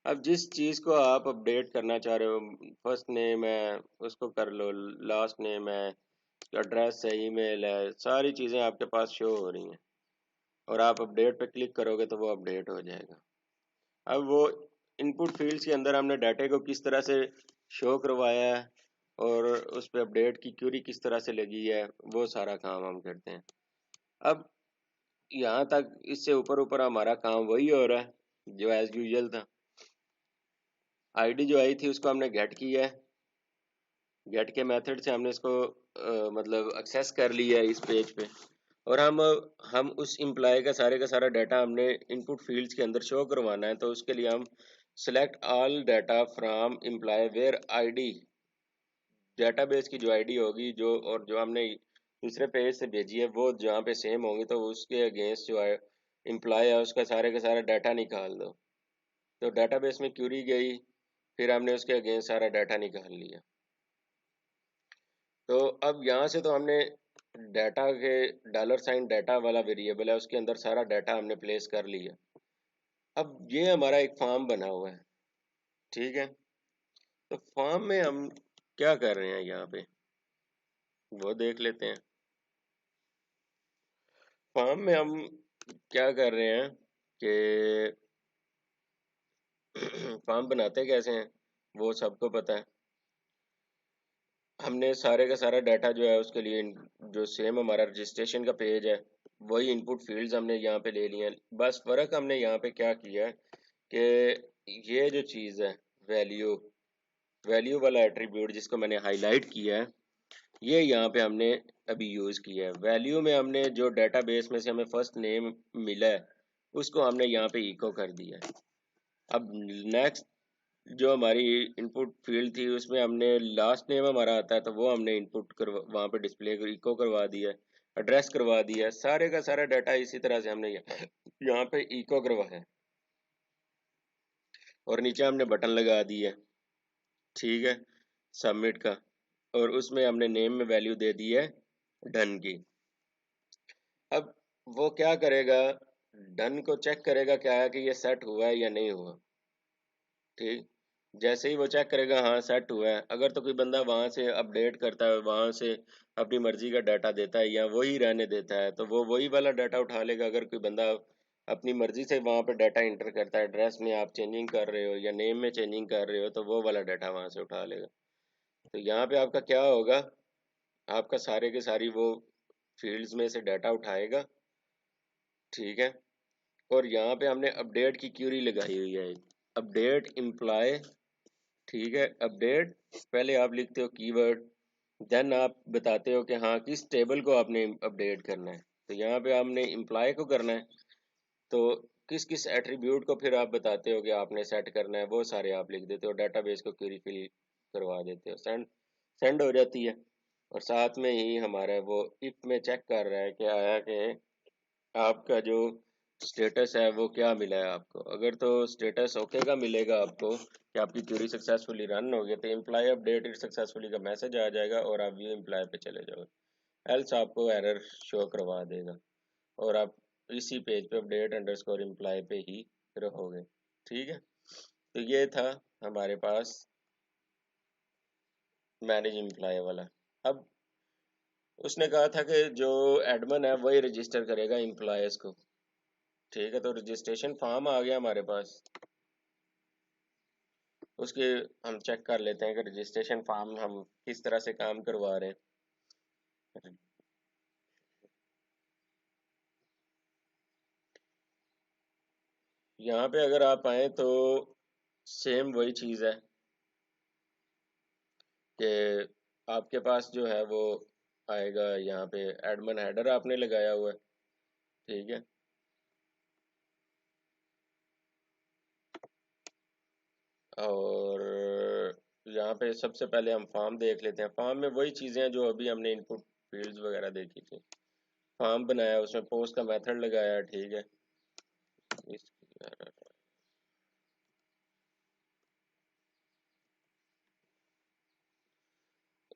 अब जिस चीज़ को आप अपडेट करना चाह रहे हो, फर्स्ट नेम है उसको कर लो, लास्ट नेम है, एड्रेस है, ईमेल है, सारी चीज़ें आपके पास शो हो रही हैं, और आप अपडेट पे क्लिक करोगे तो वो अपडेट हो जाएगा। अब वो इनपुट फील्ड्स के अंदर हमने डाटे को किस तरह से शो करवाया है और उस पर अपडेट की क्यूरी किस तरह से लगी है, वो सारा काम हम करते हैं। अब यहाँ तक इससे ऊपर ऊपर हमारा काम वही हो रहा है जो एज यूजुअल था। आईडी जो आई थी उसको हमने गेट किया है, गेट के मेथड से हमने इसको मतलब एक्सेस कर लिया है इस पेज पे, और हम उस एम्प्लॉय का सारा डाटा हमने इनपुट फील्ड्स के अंदर शो करवाना है। तो उसके लिए हम select all data from employee where ID, database की जो आईडी होगी जो, और जो हमने दूसरे पेज से भेजी है वो जहाँ पे सेम होंगी, तो उसके अगेंस्ट जो है एम्प्लॉय है उसका सारे का सारा डाटा निकाल दो। तो डेटाबेस में क्यूरी गई, फिर हमने उसके अगेंस्ट सारा डाटा निकाल लिया। तो अब यहाँ से तो हमने डाटा के डॉलर साइन डाटा वाला वेरिएबल है उसके अंदर सारा डाटा हमने प्लेस कर लिया। अब ये हमारा एक फॉर्म बना हुआ है, ठीक है। तो फॉर्म में हम क्या कर रहे हैं यहाँ पे वो देख लेते हैं। फॉर्म में हम क्या कर रहे हैं कि फॉर्म बनाते कैसे हैं वो सबको पता है। हमने सारे का सारा डाटा जो है उसके लिए जो सेम हमारा रजिस्ट्रेशन का पेज है वही इनपुट फील्ड्स हमने यहाँ पे ले लिए हैं। बस फ़र्क हमने यहाँ पे क्या किया है कि ये जो चीज़ है वैल्यू, वैल्यू वाला एट्रीब्यूट जिसको मैंने हाईलाइट किया है, ये यहाँ पे हमने अभी यूज़ किया है। वैल्यू में हमने जो डेटाबेस में से हमें फर्स्ट नेम मिला है उसको हमने यहाँ पे इको कर दिया है। अब नेक्स्ट जो हमारी इनपुट फील्ड थी उसमें हमने लास्ट नेम हमारा आता है तो वो हमने इनपुट करवा वहाँ पे डिस्प्ले इको करवा दिया है, एड्रेस करवा दिया है, सारे का सारा डाटा इसी तरह से हमने यहाँ पे इको करवाया है, और नीचे हमने बटन लगा दी है, ठीक है, सबमिट का, और उसमें हमने नेम में वैल्यू दे दी है डन की। अब वो क्या करेगा, डन को चेक करेगा क्या है कि ये सेट हुआ है या नहीं हुआ। ठीक, जैसे ही वो चेक करेगा हाँ सेट हुआ है, अगर तो कोई बंदा वहां से अपडेट करता है, वहां से अपनी मर्जी का डाटा देता है या वही रहने देता है, तो वो वही वाला डाटा उठा लेगा। अगर कोई बंदा अपनी मर्जी से वहां पे डाटा इंटर करता है, एड्रेस में आप चेंजिंग कर रहे हो या नेम में चेंजिंग कर रहे हो, तो वो वाला डाटा वहां से उठा लेगा। तो यहाँ पे आपका क्या होगा, आपका सारे के सारी वो फील्ड्स में से डाटा उठाएगा। ठीक है, और यहाँ पे हमने अपडेट की क्यूरी लगाई हुई है, अपडेट इम्प्लॉय। ठीक है, अपडेट पहले आप लिखते हो कीवर्ड, देन आप बताते हो कि हाँ किस टेबल को आपने अपडेट करना है। तो यहाँ पे आपने इम्प्लॉय को करना है, तो किस किस एट्रीब्यूट को फिर आप बताते हो कि आपने सेट करना है, वो सारे आप लिख देते हो, डाटाबेस को क्वेरी फिल करवा देते हो, सेंड सेंड हो जाती है। और साथ में ही हमारा वो इफ में चेक कर रहा है कि आया कि आपका जो स्टेटस है वो क्या मिला है आपको। अगर तो स्टेटस ओके का मिलेगा आपको कि आपकी क्वेरी सक्सेसफुली रन हो गई, तो एम्प्लॉय अपडेटेड सक्सेसफुली का मैसेज आ जाएगा और आप व्यू एम्प्लॉय पे चले जाओगे। एल्स आपको एरर शो करवा देगा और आप इसी पेज पे अपडेट अंडरस्कोर एम्प्लॉय पे ही रहोगे। ठीक है, तो ये था हमारे पास मैनेज एम्प्लॉय वाला। अब उसने कहा था कि जो एडमिन है वही रजिस्टर करेगा एम्प्लॉयज को। ठीक है, तो रजिस्ट्रेशन फॉर्म आ गया हमारे पास, उसके हम चेक कर लेते हैं कि रजिस्ट्रेशन फॉर्म हम किस तरह से काम करवा रहे हैं। यहाँ पे अगर आप आए तो सेम वही चीज़ है कि आपके पास जो है वो आएगा, यहाँ पे एडमिन हेडर आपने लगाया हुआ है। ठीक है, और यहाँ पे सबसे पहले हम फॉर्म देख लेते हैं। फॉर्म में वही चीज़ें हैं जो अभी हमने इनपुट फील्ड्स वगैरह देखी थी। फॉर्म बनाया, उसमें पोस्ट का मेथड लगाया। ठीक है,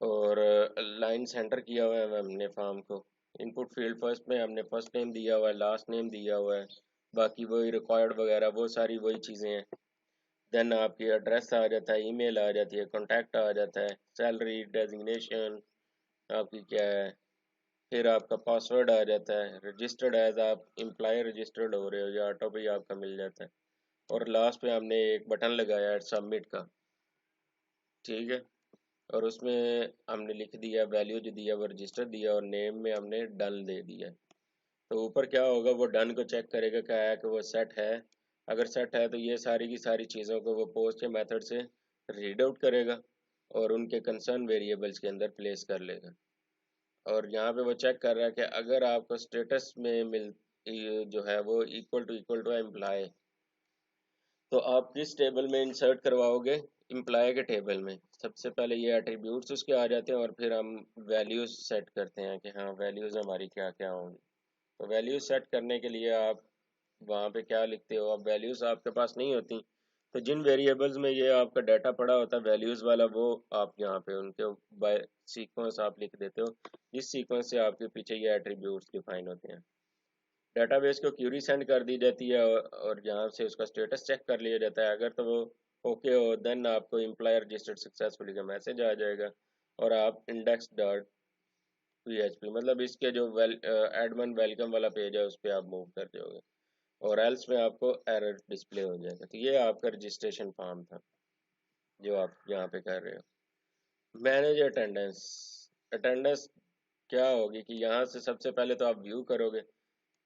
और लाइन सेंटर किया हुआ है हमने फॉर्म को। इनपुट फील्ड फर्स्ट में हमने फर्स्ट नेम दिया हुआ है, लास्ट नेम दिया हुआ है, बाकी वही रिक्वायर्ड वगैरह वो सारी वही चीज़ें हैं। देन आपकी एड्रेस आ जाता है, ईमेल आ जाती है, कॉन्टैक्ट आ जाता है, सैलरी डेजिग्नेशन आपकी क्या है, फिर आपका पासवर्ड आ जाता है, रजिस्टर्ड एज आप एम्प्लॉय रजिस्टर्ड हो रहे हो या ऑटो पे आपका मिल जाता है। और लास्ट पे हमने एक बटन लगाया है सबमिट का। ठीक है, और उसमें हमने लिख दिया वैल्यू जो दिया वो रजिस्टर दिया और नेम में हमने डन दे दिया। तो ऊपर क्या होगा, वो डन को चेक करेगा क्या है कि वो सेट है। अगर सेट है तो ये सारी की सारी चीज़ों को वो पोस्ट के मेथड से रीड आउट करेगा और उनके कंसर्न वेरिएबल्स के अंदर प्लेस कर लेगा। और यहाँ पे वो चेक कर रहा है कि अगर आपको स्टेटस में मिल ये जो है वो इक्वल टू एम्प्लॉय, तो आप किस टेबल में इंसर्ट करवाओगे, एम्प्लॉय के टेबल में। सबसे पहले ये एट्रीब्यूट्स उसके आ जाते हैं और फिर हम वैल्यूज सेट करते हैं कि हाँ वैल्यूज हमारी क्या क्या होंगी। तो वैल्यूज सेट करने के लिए आप वहाँ पे क्या लिखते हो, अब वैल्यूज आपके पास नहीं होती तो जिन वेरिएबल्स में ये आपका डाटा पड़ा होता है वैल्यूज वाला, वो आप यहाँ पे उनके बाय सीक्वेंस आप लिख देते हो, जिस सीक्वेंस से आपके पीछे ये एट्रीब्यूट्स डिफाइन होते हैं। डेटाबेस को क्यूरी सेंड कर दी जाती है और यहाँ से उसका स्टेटस चेक कर लिया जाता है। अगर तो वो ओके हो देन आपको एम्प्लॉयर रजिस्टर्ड सक्सेसफुली का मैसेज आ जाएगा और आप इंडेक्स डॉट PHP मतलब इसके जो एडमिन वेलकम वाला पेज है उस पर आप मूव कर जाओगे और एल्स में आपको एरर डिस्प्ले हो जाएगा। तो ये आपका रजिस्ट्रेशन फॉर्म था जो आप यहाँ पे कर रहे हो। Manage attendance. अटेंडेंस क्या होगी कि यहाँ से सबसे पहले तो आप व्यू करोगे।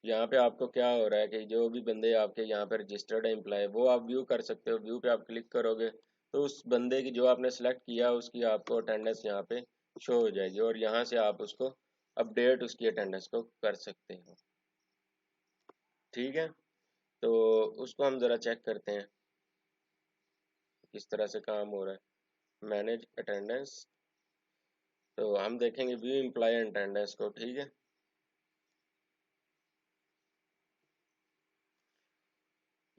यहाँ पे आपको क्या हो रहा है कि जो भी बंदे आपके यहाँ पे रजिस्टर्ड है एम्प्लॉय वो आप व्यू कर सकते हो। व्यू पे आप क्लिक करोगे तो उस बंदे की जो आपने सेलेक्ट किया उसकी आपको अटेंडेंस यहाँ पे शो हो जाएगी और यहाँ से आप उसको अपडेट उसकी अटेंडेंस को कर सकते हो। ठीक है, तो उसको हम ज़रा चेक करते हैं किस तरह से काम हो रहा है। मैनेज अटेंडेंस, तो हम देखेंगे व्यू एम्प्लॉय अटेंडेंस को। ठीक है,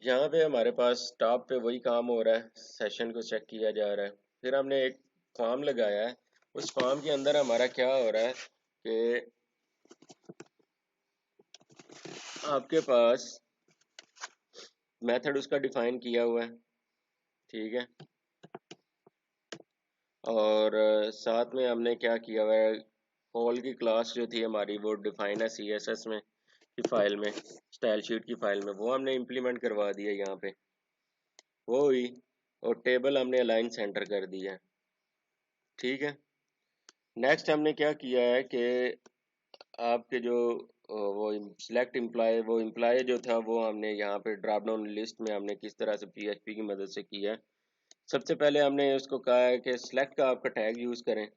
यहाँ पे हमारे पास टॉप पे वही काम हो रहा है, सेशन को चेक किया जा रहा है। फिर हमने एक फॉर्म लगाया है, उस फॉर्म के अंदर हमारा क्या हो रहा है कि आपके पास मेथड उसका डिफाइन किया हुआ है, ठीक है। और साथ में हमने क्या किया हुआ है, कॉल की क्लास जो थी हमारी वो डिफाइन है CSS में की फाइल में, स्टाइल शीट की फाइल में, वो हमने इम्प्लीमेंट करवा दिया यहाँ पे, वो हुई। और टेबल हमने अलाइन सेंटर कर दिया है, ठीक है। नेक्स्ट हमने क्या किया है कि आपके जो वो सिलेक्ट इम्प्लॉय, वो इम्प्लॉय जो था वो हमने यहाँ पे ड्रॉप डाउन लिस्ट में हमने किस तरह से PHP की मदद से किया है। सबसे पहले हमने उसको कहा है कि सिलेक्ट का आपका टैग यूज़ करें,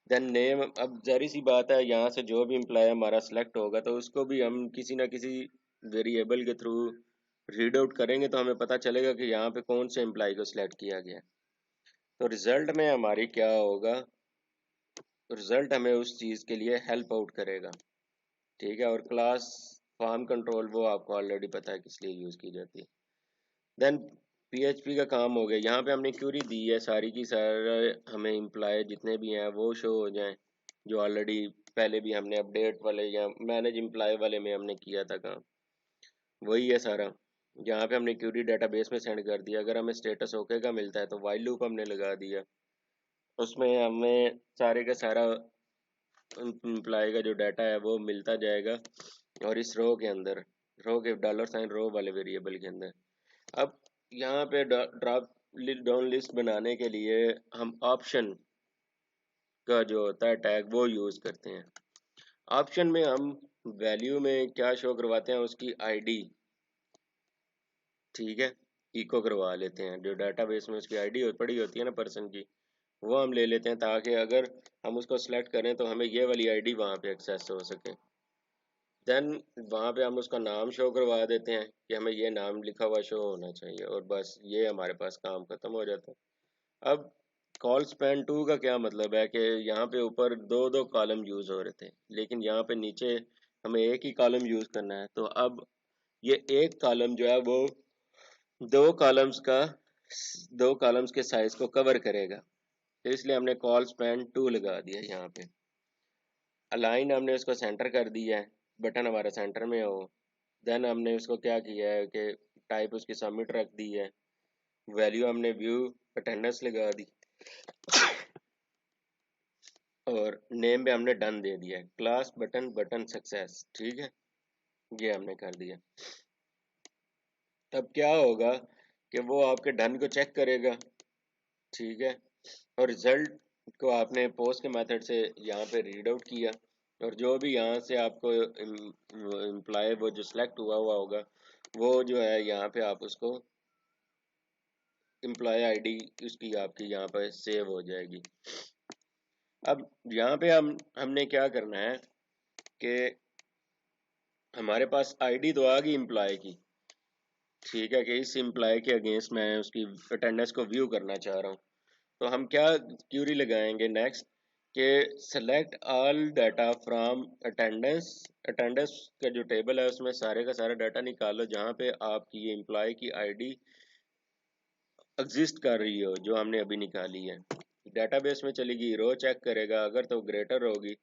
देन नेम। अब जारी सी बात है, यहाँ से जो भी इम्प्लॉय हमारा सिलेक्ट होगा तो उसको भी हम किसी ना किसी वेरिएबल के थ्रू रीड आउट करेंगे, तो हमें पता चलेगा कि यहाँ पे कौन से एम्प्लॉय को सिलेक्ट किया गया। तो रिजल्ट में हमारी क्या होगा, रिजल्ट हमें उस चीज़ के लिए हेल्प आउट करेगा, ठीक है। और क्लास फॉर्म कंट्रोल वो आपको ऑलरेडी पता है किस लिए यूज़ की जाती है। देन PHP का काम हो गया, यहाँ पे हमने क्यूरी दी है सारी की सारे, हमें इम्प्लॉय जितने भी हैं वो शो हो जाएं, जो ऑलरेडी पहले भी हमने अपडेट वाले या मैनेज इम्प्लॉय वाले में हमने किया था काम, वही है सारा। यहाँ पे हमने क्यूरी डेटाबेस में सेंड कर दिया, अगर हमें स्टेटस ओके का मिलता है तो वाइल लूप हमने लगा दिया, उसमें हमें सारे का सारा इम्प्लॉय का जो डाटा है वो मिलता जाएगा, और इस रो के अंदर, रो के $साइन रो वाले वेरिएबल के अंदर। अब यहाँ पे ड्रॉप डाउन लिस्ट बनाने के लिए हम ऑप्शन का जो होता है टैग वो यूज़ करते हैं। ऑप्शन में हम वैल्यू में क्या शो करवाते हैं, उसकी आईडी, ठीक है, इको करवा लेते हैं। जो डाटाबेस में उसकी आईडी पड़ी होती है ना पर्सन की, वो हम ले लेते हैं, ताकि अगर हम उसको सिलेक्ट करें तो हमें ये वाली आईडी वहाँ पे एक्सेस हो सके। देन वहाँ पे हम उसका नाम शो करवा देते हैं कि हमें ये नाम लिखा हुआ शो होना चाहिए, और बस ये हमारे पास काम खत्म हो जाता है। अब कॉल स्पैन 2 का क्या मतलब है कि यहाँ पे ऊपर दो दो कॉलम यूज़ हो रहे थे, लेकिन यहाँ पे नीचे हमें एक ही कॉलम यूज़ करना है। तो अब ये एक कॉलम जो है वो दो कॉलम्स का, दो कॉलम्स के साइज को कवर करेगा, तो इसलिए हमने कॉल स्पैन 2 लगा दिया यहाँ पे। अलाइन हमने उसको सेंटर कर दिया है, बटन हमारा सेंटर में हो। देन हमने उसको क्या किया है कि टाइप उसकी सबमिट रख दी है, वैल्यू हमने व्यू अटेंडेंस लगा दी, और नेम पे हमने डन दे दिया है, क्लास बटन बटन सक्सेस, ठीक है, ये हमने कर दिया। अब क्या होगा कि वो आपके डन को चेक करेगा, ठीक है, और रिजल्ट को आपने पोस्ट के मेथड से यहाँ पे रीड आउट किया, और जो भी यहाँ से आपको इम्प्लॉय वो जो सिलेक्ट हुआ हुआ होगा वो जो है यहाँ पे आप उसको एम्प्लॉय आईडी उसकी आपकी यहाँ पर सेव हो जाएगी। अब यहाँ पे हमने क्या करना है कि हमारे पास आईडी तो आ गई एम्प्लॉय की, ठीक है, कि इस एम्प्लॉय के अगेंस्ट मैं उसकी अटेंडेंस को व्यू करना चाह रहा हूँ। तो हम क्या क्यूरी लगाएंगे नेक्स्ट, कि select all data from attendance, attendance का जो टेबल है उसमें सारे का सारा डाटा निकालो जहाँ पे आपकी ये एम्प्लॉय की आईडी एग्जिस्ट कर रही हो, जो हमने अभी निकाली है। डेटाबेस में चलेगी, रो चेक करेगा, अगर तो ग्रेटर होगी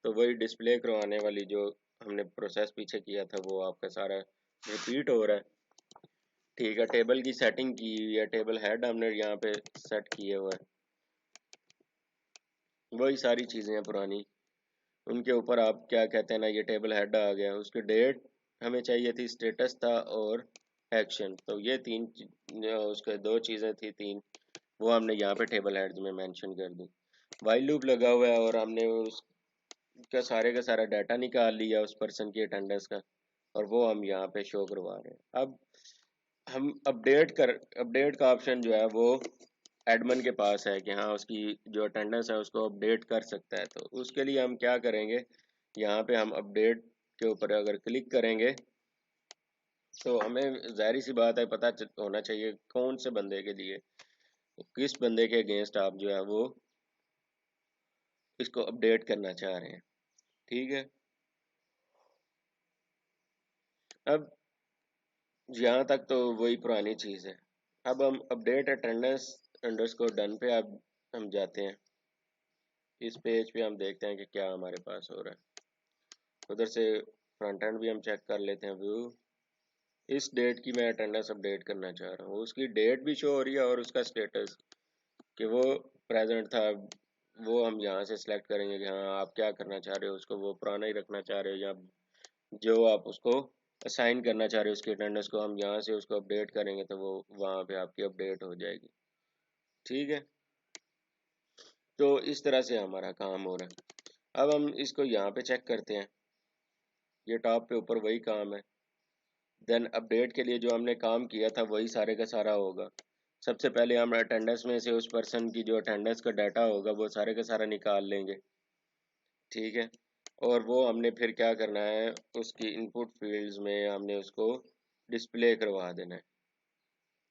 तो वही डिस्प्ले करवाने वाली जो हमने प्रोसेस पीछे किया था वो आपका सारा रिपीट हो रहा है, ठीक है। टेबल की सेटिंग की हुई है, टेबल हेड हमने यहाँ पे सेट किए हुआ है, वही सारी चीज़ें हैं पुरानी, उनके ऊपर आप क्या कहते हैं ना, ये टेबल हेड आ गया, उसकी डेट हमें चाहिए थी, स्टेटस था, और एक्शन, तो ये तीन उसके दो चीज़ें थी, तीन, वो हमने यहाँ पे टेबल हेड्स में मेंशन कर दी। वाइल लूप लगा हुआ है, और हमने उसका सारे का सारा डाटा निकाल लिया उस पर्सन की अटेंडेंस का, और वो हम यहाँ पे शो करवा रहे हैं। अब हम अपडेट का ऑप्शन जो है वो एडमिन के पास है कि हाँ उसकी जो अटेंडेंस है उसको अपडेट कर सकता है। तो उसके लिए हम क्या करेंगे, यहाँ पे हम अपडेट के ऊपर अगर क्लिक करेंगे तो हमें जाहिर सी बात है पता होना चाहिए कौन से बंदे के लिए, किस बंदे के अगेंस्ट आप जो है वो इसको अपडेट करना चाह रहे हैं, ठीक है। अब यहाँ तक तो वही पुरानी चीज़ है। अब हम अपडेट अटेंडेंस अंडरस्कोर डन पे अब हम जाते हैं, इस पेज पे हम देखते हैं कि क्या हमारे पास हो रहा है। उधर से फ्रंट एंड भी हम चेक कर लेते हैं, व्यू इस डेट की मैं अटेंडेंस अपडेट करना चाह रहा हूँ, उसकी डेट भी शो हो रही है और उसका स्टेटस कि वो प्रेजेंट था। वो हम यहाँ से सिलेक्ट करेंगे कि हाँ आप क्या करना चाह रहे हो, उसको वो पुराना ही रखना चाह रहे हो या जो आप उसको असाइन करना चाह रहे हो उसकी अटेंडेंस को, हम यहाँ से उसको अपडेट करेंगे तो वो वहाँ पे आपकी अपडेट हो जाएगी। ठीक है, तो इस तरह से हमारा काम हो रहा है। अब हम इसको यहाँ पे चेक करते हैं, ये टॉप पे ऊपर वही काम है। देन अपडेट के लिए जो हमने काम किया था वही सारे का सारा होगा। सबसे पहले हम अटेंडेंस में से उस पर्सन की जो अटेंडेंस का डाटा होगा वो सारे का सारा निकाल लेंगे। ठीक है, और वो हमने फिर क्या करना है, उसकी इनपुट फील्ड्स में हमने उसको डिस्प्ले करवा देना है।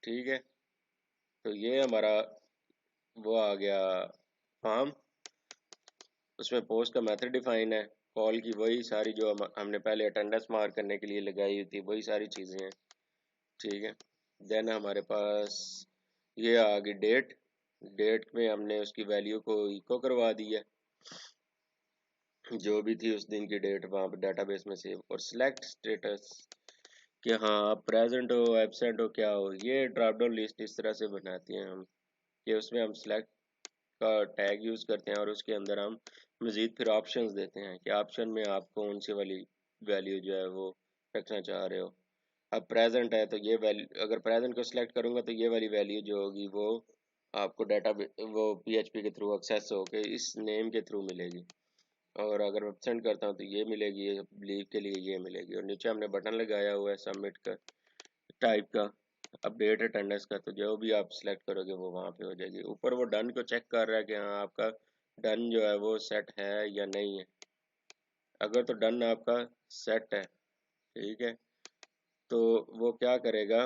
ठीक है, तो ये हमारा वो आ गया फॉर्म। उसमें पोस्ट का मेथड डिफाइन है, कॉल की वही सारी जो हमने पहले अटेंडेंस मार्क करने के लिए लगाई हुई थी वही सारी चीज़ें हैं। ठीक है, देन हमारे पास ये आ गई डेट। डेट में हमने उसकी वैल्यू को इको करवा दी है, जो भी थी उस दिन की डेट वहाँ पर डाटाबेस में सेव। और सिलेक्ट स्टेटस कि हाँ आप प्रेजेंट हो एब्सेंट हो क्या हो, ये ड्रॉप डाउन लिस्ट इस तरह से बनाती हैं हम कि उसमें हम सिलेक्ट का टैग यूज़ करते हैं और उसके अंदर हम मज़ीद फिर ऑप्शंस देते हैं कि ऑप्शन में आप कौन सी वाली वैल्यू जो है वो रखना चाह रहे हो। अब प्रेजेंट है तो ये वैल्यू, अगर प्रेजेंट को सिलेक्ट करूँगा तो ये वाली वैल्यू जो होगी वो आपको डाटा वो पीएचपी के थ्रू एक्सेस होके इस नेम के थ्रू मिलेगी। और अगर मैं सेंड करता हूँ तो ये मिलेगी, ये लीव के लिए ये मिलेगी। और नीचे हमने बटन लगाया हुआ है सबमिट का टाइप का, अपडेट अटेंडेंस का, तो जो भी आप सिलेक्ट करोगे वो वहाँ पे हो जाएगी। ऊपर वो डन को चेक कर रहा है कि हाँ आपका डन जो है वो सेट है या नहीं है। अगर तो डन आपका सेट है, ठीक है, तो वो क्या करेगा,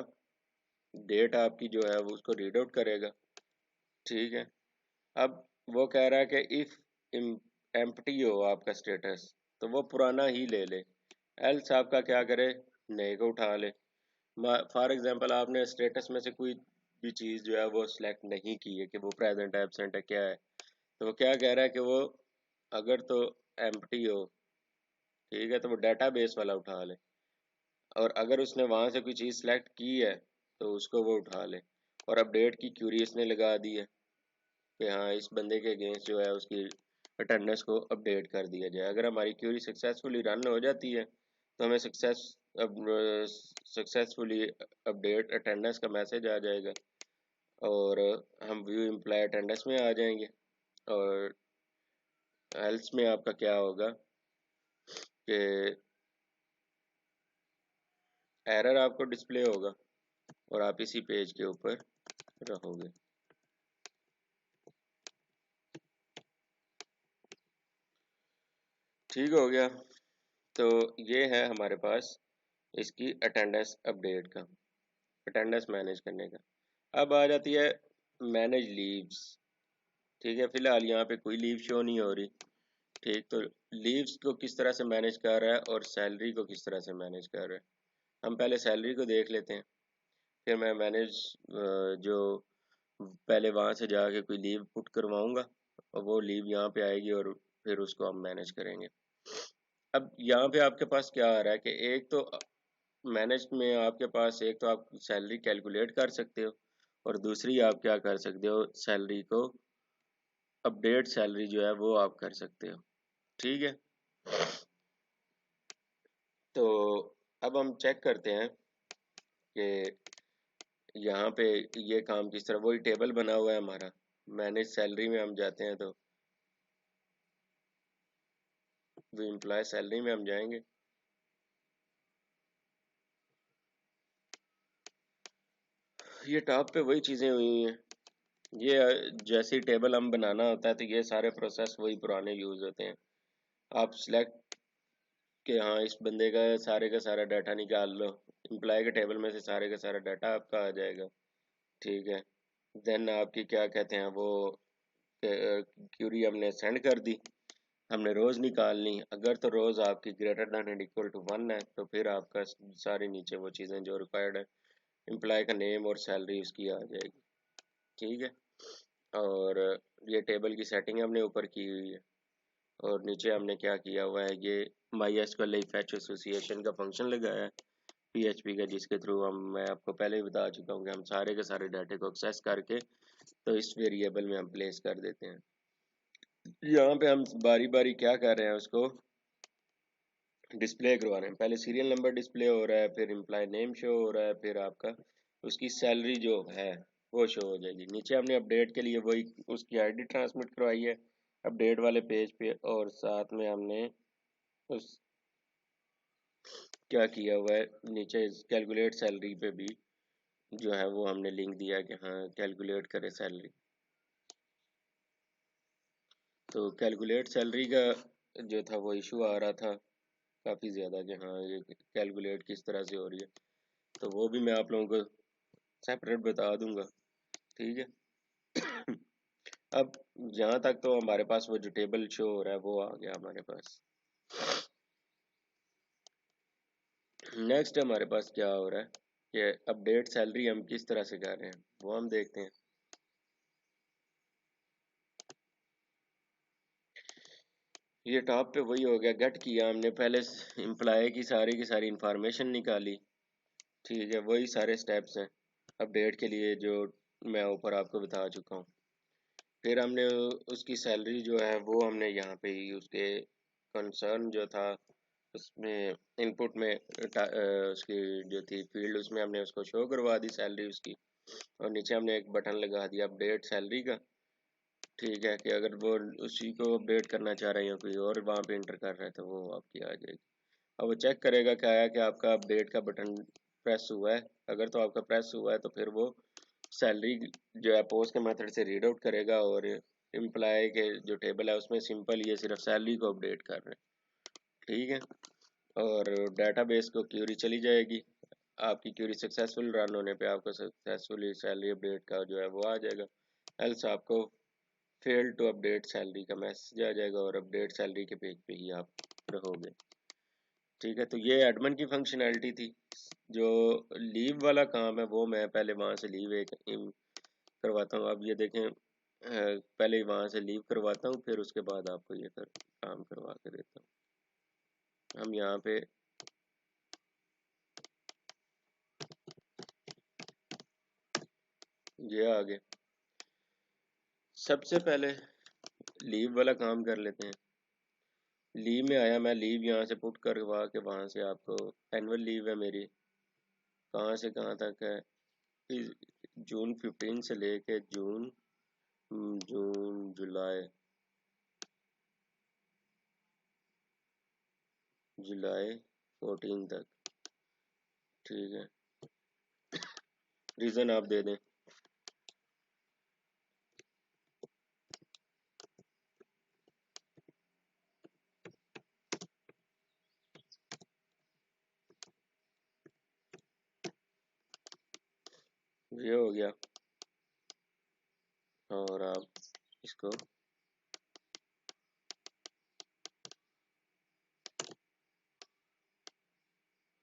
डेट आपकी जो है वो उसको रीड आउट करेगा। ठीक है, अब वो कह रहा है कि इफ़ एम्प्टी हो आपका स्टेटस तो वो पुराना ही ले ले, एल्स आपका क्या करे, नए को उठा ले। फॉर एग्जांपल आपने स्टेटस में से कोई भी चीज़ जो है वो सिलेक्ट नहीं की है कि वो प्रेजेंट है एब्सेंट है क्या है, तो वो क्या कह रहा है कि वो अगर तो एम्प्टी हो, ठीक है, तो वो डेटाबेस वाला उठा ले। और अगर उसने वहाँ से कोई चीज़ सिलेक्ट की है तो उसको वो उठा ले। और अपडेट की क्यूरी इसने लगा दी है कि हाँ इस बंदे के अगेंस्ट जो है उसकी अटेंडेंस को अपडेट कर दिया जाए। अगर हमारी क्यूरी सक्सेसफुली रन हो जाती है तो हमें सक्सेसफुली अपडेट अटेंडेंस का मैसेज आ जाएगा और हम व्यू एम्प्लॉय अटेंडेंस में आ जाएंगे। और एल्स में आपका क्या होगा कि एरर आपको डिस्प्ले होगा और आप इसी पेज के ऊपर रहोगे। ठीक हो गया, तो ये है हमारे पास इसकी अटेंडेंस अपडेट का, अटेंडेंस मैनेज करने का। अब आ जाती है मैनेज लीव्स। ठीक है, फिलहाल यहाँ पे कोई लीव शो नहीं हो रही। ठीक, तो लीव्स को किस तरह से मैनेज कर रहा है और सैलरी को किस तरह से मैनेज कर रहा है, हम पहले सैलरी को देख लेते हैं। फिर मैं मैनेज जो पहले वहाँ से जाके कोई लीव पुट करवाऊँगा और वो लीव यहाँ पे आएगी और फिर उसको हम मैनेज करेंगे। अब यहाँ पे आपके पास क्या आ रहा है कि एक तो मैनेज में आपके पास एक तो आप सैलरी कैलकुलेट कर सकते हो और दूसरी आप क्या कर सकते हो, सैलरी को अपडेट सैलरी जो है वो आप कर सकते हो। ठीक है, तो अब हम चेक करते हैं कि यहाँ पे ये काम किस तरह, वही टेबल बना हुआ है हमारा। मैनेज सैलरी में हम जाते हैं तो वो एम्प्लॉय सैलरी में हम जाएंगे। ये टॉप पे वही चीज़ें हुई हैं। ये जैसे ही टेबल हम बनाना होता है तो ये सारे प्रोसेस वही पुराने यूज़ होते हैं। आप सिलेक्ट कि हाँ इस बंदे का सारा डाटा निकाल लो, एम्प्लॉय के टेबल में से सारे का सारा डाटा आपका आ जाएगा। ठीक है, देन आपकी क्या कहते हैं वो क्यूरी हमने सेंड कर दी, हमने रोज़ निकालनी। अगर तो रोज़ आपकी greater than and equal to 1 है तो फिर आपका सारी नीचे वो चीज़ें जो रिक्वायर्ड है, एम्प्लॉय का नेम और सैलरी उसकी आ जाएगी। ठीक है, और ये टेबल की सेटिंग हमने ऊपर की हुई है और नीचे हमने क्या किया हुआ है, ये माई एसक्यूएल फैच एसोसिएशन का फंक्शन लगाया है PHP का, जिसके थ्रू मैं आपको पहले ही बता चुका हूँ कि हम सारे के सारे डाटे को एक्सेस करके तो इस वेरिएबल में हम प्लेस कर देते हैं। यहाँ पे हम बारी बारी क्या कर रहे हैं, उसको डिस्प्ले करवा रहे हैं। पहले सीरियल नंबर डिस्प्ले हो रहा है, फिर एम्प्लॉय नेम शो हो रहा है, फिर आपका उसकी सैलरी जो है वो शो हो जाएगी। नीचे हमने अपडेट के लिए वही उसकी आईडी ट्रांसमिट करवाई है अपडेट वाले पेज पे, और साथ में हमने उस क्या किया हुआ है नीचे कैलकुलेट सैलरी पे भी जो है वो हमने लिंक दिया कि हाँ कैलकुलेट करे सैलरी। तो कैलकुलेट सैलरी का जो था वो इशू आ रहा था काफ़ी ज़्यादा कि हाँ ये कैलकुलेट किस तरह से हो रही है, तो वो भी मैं आप लोगों को सेपरेट बता दूंगा। ठीक है। अब यहाँ तक तो हमारे पास वो जो टेबल शो हो रहा है वो आ गया हमारे पास। नेक्स्ट हमारे पास क्या हो रहा है कि अपडेट सैलरी हम किस तरह से कर रहे हैं वो हम देखते हैं। ये टॉप पे वही हो गया, गेट किया हमने, पहले एम्प्लॉय की सारी इंफॉर्मेशन निकाली। ठीक है, वही सारे स्टेप्स हैं अपडेट के लिए जो मैं ऊपर आपको बता चुका हूँ। फिर हमने उसकी सैलरी जो है वो हमने यहाँ पे ही उसके कंसर्न जो था उसमें इनपुट में उसकी जो थी फील्ड उसमें हमने उसको शो करवा दी सैलरी उसकी, और नीचे हमने एक बटन लगा दिया अपडेट सैलरी का। ठीक है, कि अगर वो उसी को अपडेट करना चाह रहे हैं कोई और वहाँ पे इंटर कर रहा है तो वो आपकी आ जाएगी। अब वो चेक करेगा क्या है कि आपका अपडेट का बटन प्रेस हुआ है, अगर तो आपका प्रेस हुआ है तो फिर वो सैलरी जो है पोस्ट के मेथड से रीड आउट करेगा, और एम्प्लॉय के जो टेबल है उसमें सिंपल ये सिर्फ सैलरी को अपडेट कर रहे हैं। ठीक है, और डेटाबेस को क्यूरी चली जाएगी, आपकी क्यूरी सक्सेसफुल रन होने पे आपको सक्सेसफुली सैलरी अपडेट का जो है वो आ जाएगा, एल्स आपको फेल टू अपडेट सैलरी का मैसेज आ जाएगा और अपडेट सैलरी के पेज पे ही आप रहोगे। ठीक है, तो ये एडमिन की फंक्शनैलिटी थी। जो लीव वाला काम है वो मैं पहले वहाँ से लीव एक करवाता हूँ। अब ये देखें, पहले वहाँ से लीव करवाता हूँ फिर उसके बाद आपको ये काम करवा के देता हूँ। हम यहाँ पे ये आगे सबसे पहले लीव वाला काम कर लेते हैं। लीव में आया, मैं लीव यहाँ से पुट करवा के वहाँ से आपको एनुअल लीव है मेरी, कहाँ से कहाँ तक है, जून 15 से लेके जून जुलाई 14 तक। ठीक है, रीज़न आप दे दें। ये हो गया, और आप इसको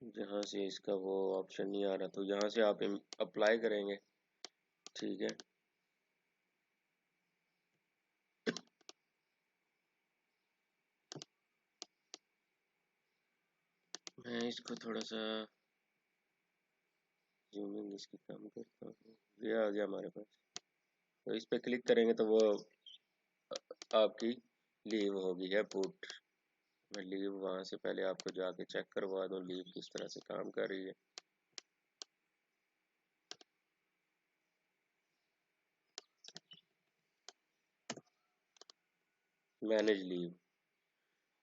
जहाँ से इसका वो ऑप्शन नहीं आ रहा तो यहाँ से आप अप्लाई करेंगे। ठीक है, मैं इसको थोड़ा सा जूमिंग इसकी कम करता हूँ। ये आ गया हमारे पास, तो इस पे क्लिक करेंगे तो वो आपकी लीव होगी है पुट। मैं लीव वहाँ से पहले आपको जाके चेक करवा दूँ लीव किस तरह से काम कर रही है। मैनेज लीव,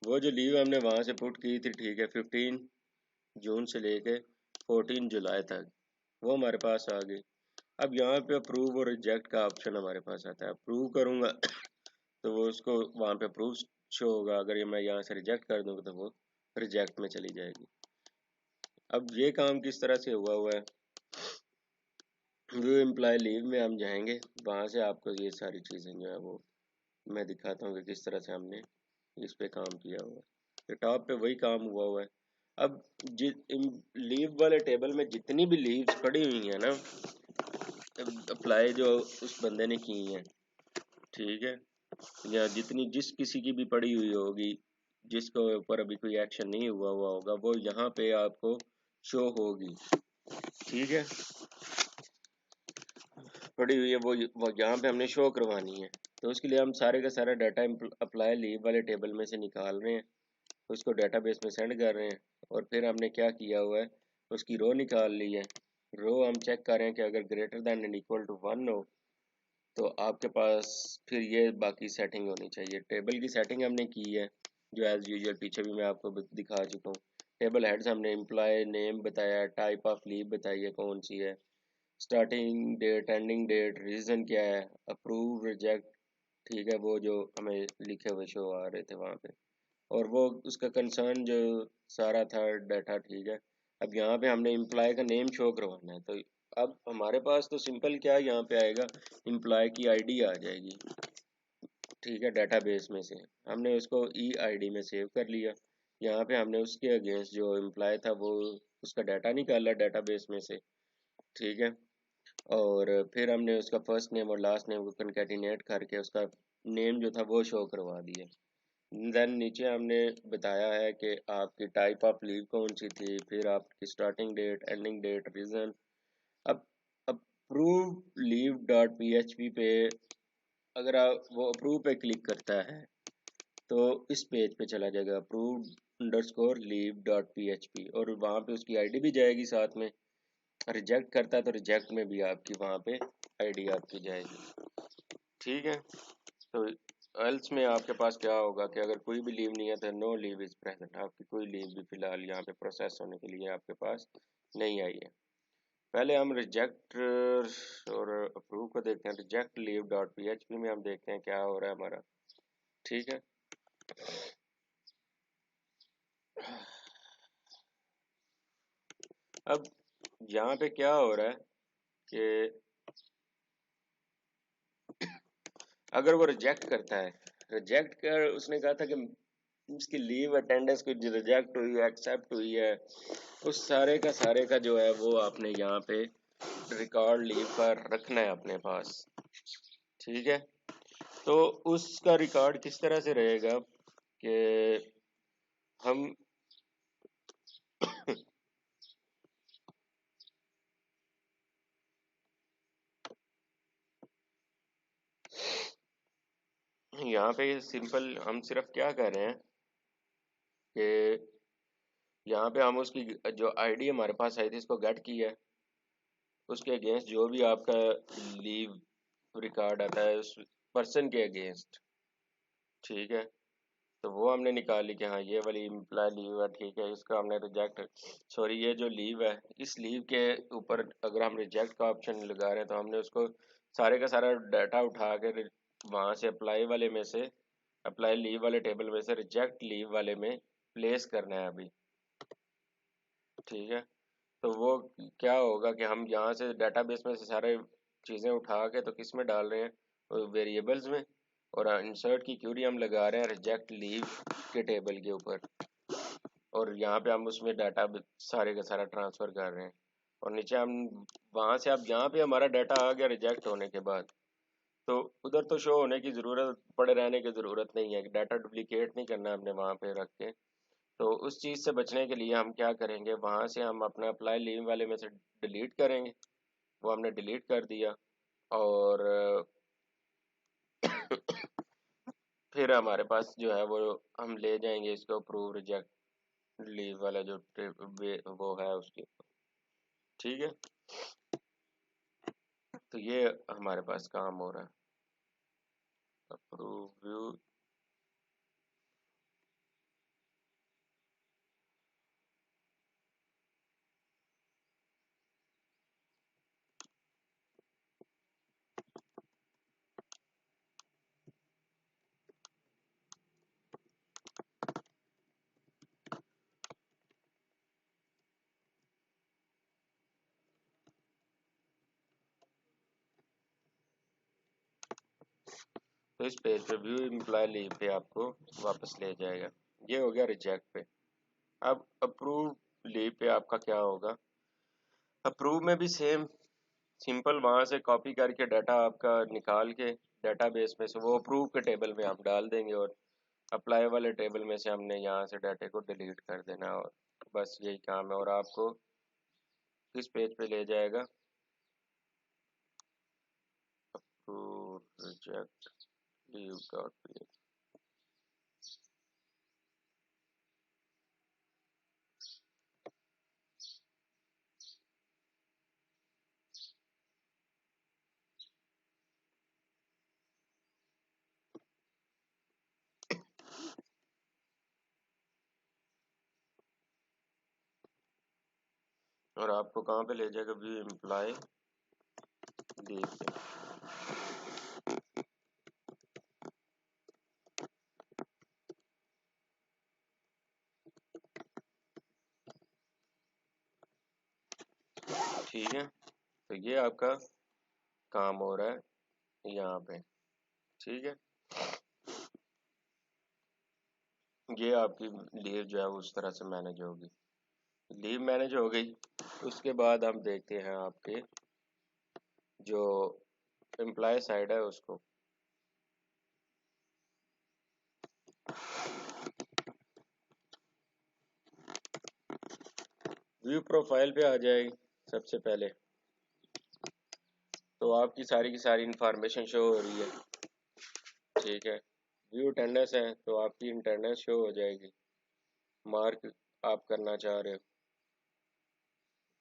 वो जो लीव हमने वहाँ से पुट की थी, ठीक है, 15 जून से लेके 14 जुलाई तक, वो हमारे पास आ गई। अब यहाँ पे अप्रूव और रिजेक्ट का ऑप्शन हमारे पास आता है। अप्रूव करूँगा तो वो उसको वहाँ पे अप्रूव शो होगा, अगर ये मैं यहाँ से रिजेक्ट कर दूँगा तो वो रिजेक्ट में चली जाएगी। अब ये काम किस तरह से हुआ है, व्यू एम्प्लॉय लीव में हम जाएंगे, वहाँ से आपको ये सारी चीज़ें जो है वो मैं दिखाता हूँ कि किस तरह से हमने इस पे काम किया हुआ है। तो टॉप पे वही काम हुआ है। अब लीव वाले टेबल में जितनी भी लीव्स पड़ी हुई हैं ना, अप्लाई जो उस बंदे ने की हैं, ठीक है, या जितनी जिस किसी की भी पड़ी हुई होगी जिसके ऊपर अभी कोई एक्शन नहीं हुआ होगा, वो यहाँ पे आपको शो होगी। ठीक है, पड़ी हुई है वो यहाँ पे हमने शो करवानी है। तो उसके लिए हम सारे का सारा डाटा अप्लाई लीव वाले टेबल में से निकाल रहे हैं, उसको डेटाबेस में सेंड कर रहे हैं। और फिर हमने क्या किया हुआ है, उसकी रो निकाल ली है। रो हम चेक कर रहे हैं कि अगर greater than and equal to 1 हो तो आपके पास फिर ये बाकी सेटिंग होनी चाहिए। टेबल की सेटिंग हमने की है, जो एज़ यूजुअल पीछे भी मैं आपको दिखा चुका हूँ। टेबल हेड्स हमने एम्प्लॉय नेम बताया, टाइप ऑफ लीव बताई है कौन सी है, starting date, ending date, reason क्या है, अप्रूव, रिजेक्ट। ठीक है, वो जो हमें लिखे हुए शो आ रहे थे वहाँ पे, और वो उसका कंसर्न जो सारा था डाटा। ठीक है, अब यहाँ पे हमने एम्प्लॉय का नेम शो करवाना है। तो अब हमारे पास तो सिंपल क्या यहाँ पे आएगा, एम्प्लॉय की आईडी आ जाएगी। ठीक है, डाटाबेस में से हमने उसको ई आईडी में सेव कर लिया। यहाँ पे हमने उसके अगेंस्ट जो एम्प्लॉय था वो उसका डाटा निकाला डाटाबेस में से। ठीक है, और फिर हमने उसका फर्स्ट नेम और लास्ट नेम को कंकैटिनेट करके उसका नेम जो था वो शो करवा दिया। देन नीचे हमने बताया है कि आपकी टाइप ऑफ लीव कौन सी थी, फिर आपकी starting date, ending date, reason. अब approve leave dot P H P पे अगर आप वो अप्रूव पे क्लिक करता है तो इस पेज पे चला जाएगा, approve underscore leave dot P H P, और वहाँ पे उसकी आईडी भी जाएगी साथ में। रिजेक्ट करता है तो रिजेक्ट में भी आपकी वहाँ पे आईडी आपकी जाएगी। ठीक है, तो एल्स में आपके पास क्या होगा कि अगर कोई भी लीव नहीं है तो नो लीव इज प्रेजेंट, आपकी कोई लीव भी फिलहाल यहाँ पे प्रोसेस होने के लिए आपके पास नहीं आई है। पहले हम रिजेक्ट और अप्रूव को देखते हैं। Reject leave dot P H P में हम देखते हैं क्या हो रहा है हमारा। ठीक है, अब यहाँ पे क्या हो रहा है कि अगर वो रिजेक्ट करता है, रिजेक्ट कर उसने कहा था कि उसकी लीव अटेंडेंस कुछ रिजेक्ट हुई है, एक्सेप्ट हुई है, उस सारे का जो है वो आपने यहाँ पे रिकॉर्ड लीव का रखना है अपने पास। ठीक है, तो उसका रिकॉर्ड किस तरह से रहेगा कि हम यहाँ पे सिंपल हम सिर्फ क्या कर रहे हैं कि यहाँ पे हम उसकी जो आईडी हमारे पास आई थी इसको गेट किया है, उसके अगेंस्ट जो भी आपका लीव रिकॉर्ड आता है उस पर्सन के अगेंस्ट। ठीक है, तो वो हमने निकाली कि हाँ ये वाली इम्प्लॉय लीव है। ठीक है, इसका हमने रिजेक्ट, सॉरी ये जो लीव है इस लीव के ऊपर अगर हम रिजेक्ट का ऑप्शन लगा रहे हैं तो हमने उसको सारे का सारा डाटा उठा के वहाँ से अप्लाई वाले में से, अप्लाई लीव वाले टेबल में से रिजेक्ट लीव वाले में प्लेस करना है अभी। ठीक है, तो वो क्या होगा कि हम यहाँ से डाटाबेस में से सारे चीज़ें उठा के तो किस में डाल रहे हैं, वेरिएबल्स में, और इंसर्ट की क्यूरी हम लगा रहे हैं रिजेक्ट लीव के टेबल के ऊपर, और यहाँ पे हम उसमें डाटा सारे का सारा ट्रांसफ़र कर रहे हैं। और नीचे हम वहाँ से, अब यहाँ पे हमारा डाटा आ गया रिजेक्ट होने के बाद, तो उधर तो शो होने की ज़रूरत, पड़े रहने की ज़रूरत नहीं है, डाटा डुप्लीकेट नहीं करना हमने वहाँ पे रख के। तो उस चीज़ से बचने के लिए हम क्या करेंगे, वहाँ से हम अपना अप्लाई लीव वाले में से डिलीट करेंगे। वो हमने डिलीट कर दिया, और फिर हमारे पास जो है वो हम ले जाएंगे इसको अप्रूव रिजेक्ट लीव वाला जो वो है उसके ऊपर। ठीक है, तो ये हमारे पास काम हो रहा है अप्रूव व्यू। तो इस पेज पे व्यू एम्प्लॉय लीव पे आपको वापस ले जाएगा। ये हो गया रिजेक्ट पे। अब अप्रूव लीव पे आपका क्या होगा, अप्रूव में भी सेम सिंपल वहां से कॉपी करके डाटा आपका निकाल के डाटाबेस में से वो अप्रूव के टेबल में आप डाल देंगे, और अप्लाई वाले टेबल में से हमने यहाँ से डाटे को डिलीट कर देना, और बस यही काम है। और आपको किस पेज पे ले जाएगा? Approve reject leave dot page. और आपको कहाँ पे ले जाएगा? व्यू एम्प्लॉय लीव पे। ठीक है, तो ये आपका काम हो रहा है यहाँ पे। ठीक है, ये आपकी लीव जो है उस तरह से मैनेज होगी। लीव मैनेज हो गई। उसके बाद हम देखते हैं आपके जो एम्प्लॉय साइड है उसको। व्यू प्रोफाइल पे आ जाएगी सबसे पहले, तो आपकी सारी की सारी इंफॉर्मेशन शो हो रही है। ठीक है, व्यू अटेंडेंस है तो आपकी अटेंडेंस शो हो जाएगी। मार्क आप करना चाह रहे हो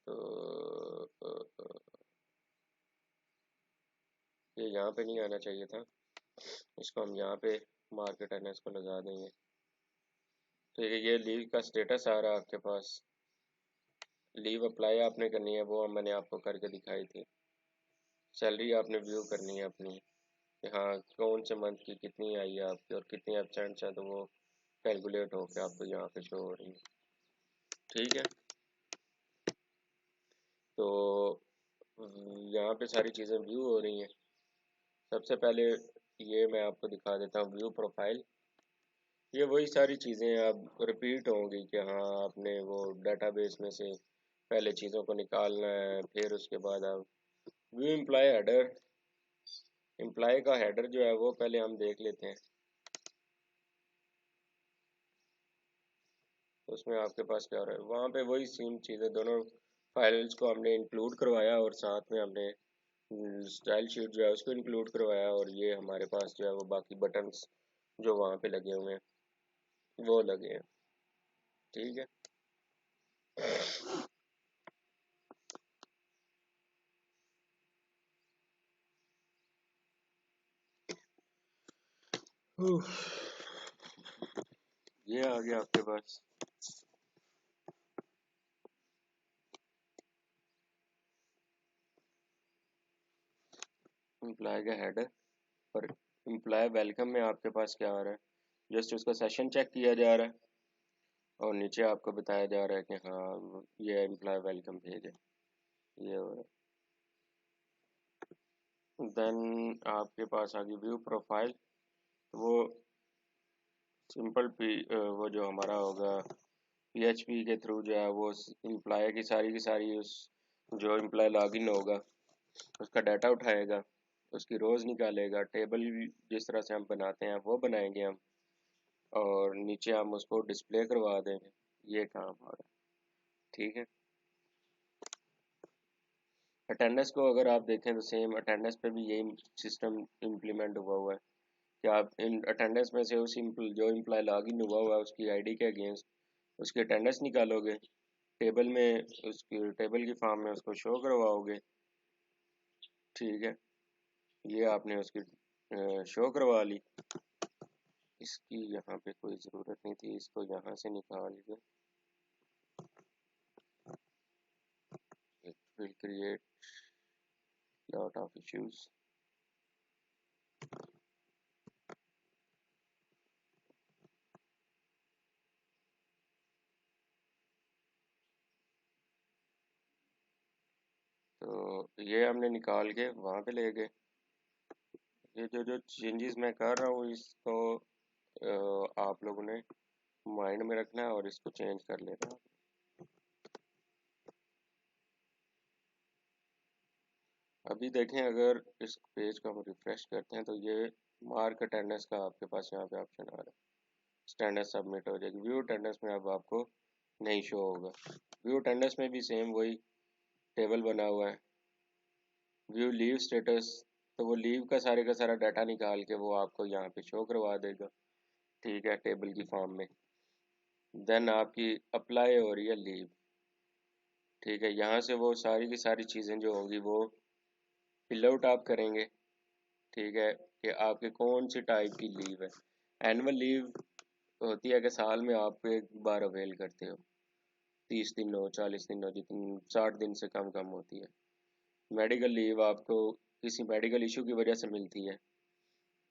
तो ये यहाँ पे नहीं आना चाहिए था, इसको हम यहाँ पे मार्क अटेंडेंस को लगा देंगे। ठीक है, ये लीव का स्टेटस आ रहा है आपके पास। लीव अप्लाई आपने करनी है, वो मैंने आपको करके दिखाई थी। सैलरी आपने व्यू करनी है अपनी कि हाँ कौन से मंथ की कितनी आई है आपकी और कितनी एब्सेंट्स हैं, तो वो कैलकुलेट होकर आपको यहाँ पे शो हो रही है। ठीक है, तो यहाँ पे सारी चीज़ें व्यू हो रही हैं। सबसे पहले ये मैं आपको दिखा देता हूँ व्यू प्रोफाइल। ये वही सारी चीज़ें अब रिपीट होंगी कि हाँ आपने वो डाटाबेस में से पहले चीज़ों को निकालना है, फिर उसके बाद आप व्यू एम्प्लॉय हेडर। एम्प्लॉय का हेडर जो है वो पहले हम देख लेते हैं। उसमें आपके पास क्या हो रहा है, वहाँ पे वही सेम चीज़ें, दोनों फाइल्स को हमने इंक्लूड करवाया और साथ में हमने स्टाइल शीट जो है उसको इंक्लूड करवाया, और ये हमारे पास जो है वो बाकी बटन्स जो वहाँ पे लगे हुए हैं वो लगे हैं। ठीक है, ये आ गया आपके पास एम्प्लॉय का हेडर। और एम्प्लॉय वेलकम में आपके पास क्या आ रहा है, जस्ट उसका सेशन चेक किया जा रहा है और नीचे आपको बताया जा रहा है कि हाँ ये एम्प्लॉय वेलकम पेज है। ये हो रहा है। देन आपके पास आ गई व्यू प्रोफाइल। वो सिंपल वो जो हमारा होगा पीएचपी के थ्रू जो है वो एम्प्लॉय की सारी उस जो एम्प्लॉय लॉगिन होगा उसका डाटा उठाएगा, उसकी रोज़ निकालेगा, टेबल जिस तरह से हम बनाते हैं वो बनाएंगे हम, और नीचे हम उसको डिस्प्ले करवा देंगे। ये काम आ रहा है। ठीक है, अटेंडेंस को अगर आप देखें तो सेम अटेंडेंस पे भी यही सिस्टम इम्प्लीमेंट हुआ है कि आप इन अटेंडेंस में से उस जो एम्प्लॉय लॉगिन हुआ है उसकी आईडी के अगेंस्ट उसकी अटेंडेंस निकालोगे, टेबल में उसकी टेबल की फॉर्म में उसको शो करवाओगे। ठीक है, ये आपने उसकी शो करवा ली। इसकी यहाँ पे कोई ज़रूरत नहीं थी, इसको यहाँ से निकाल के it will create lot of issues. तो ये हमने निकाल के वहाँ पे ले गए। ये जो जो चेंजेस मैं कर रहा हूँ इसको आप लोगों ने माइंड में रखना है और इसको चेंज कर लेना है। अभी देखें, अगर इस पेज को हम रिफ्रेश करते हैं तो ये मार्क अटेंडेंस का आपके पास यहाँ पे ऑप्शन आ रहा है। अटेंडेंस सबमिट हो जाएगी। व्यू अटेंडेंस में अब आपको नहीं शो होगा। व्यू अटेंडेंस में भी सेम वही टेबल बना हुआ है, व्यू लीव स्टेटस, तो वो लीव का सारा डाटा निकाल के वो आपको यहाँ पे शो करवा देगा, ठीक है, टेबल की फॉर्म में। देन आपकी अप्लाई हो रही है लीव, ठीक है, यहाँ से वो सारी की सारी चीज़ें जो होंगी वो फिल आउट आप करेंगे, ठीक है, कि आपके कौन सी टाइप की लीव है। एनुअल लीव होती है कि साल में आप एक बार अवेल करते हो, 30 दिन हो, 40 दिन हो, जितनी 60 दिन से कम कम होती है। मेडिकल लीव आपको किसी मेडिकल इशू की वजह से मिलती है।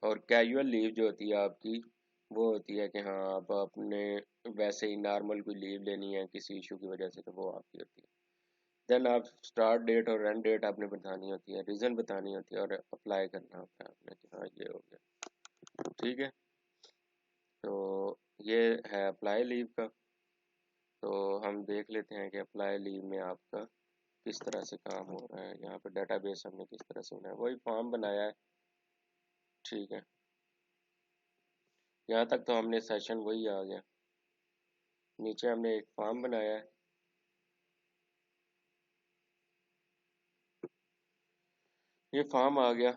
और कैजुअल लीव जो होती है आपकी, वो होती है कि हाँ आप अपने वैसे ही नॉर्मल कोई लीव लेनी है किसी इशू की वजह से, तो वो आपकी होती है। देन आप स्टार्ट डेट और एंड डेट आपने बतानी होती है, रीज़न बतानी होती है, और अप्लाई करना होता है आपने कि हाँ ये हो गया, ठीक है। तो ये है अप्लाई लीव का। तो हम देख लेते हैं कि अप्लाई लीव में आपका किस तरह से काम हो रहा है। यहाँ पर डेटाबेस हमने किस तरह से बनाया, वही फॉर्म बनाया है, ठीक है। यहाँ तक तो हमने सेशन वही आ गया। नीचे हमने एक फॉर्म बनाया है, ये फॉर्म आ गया।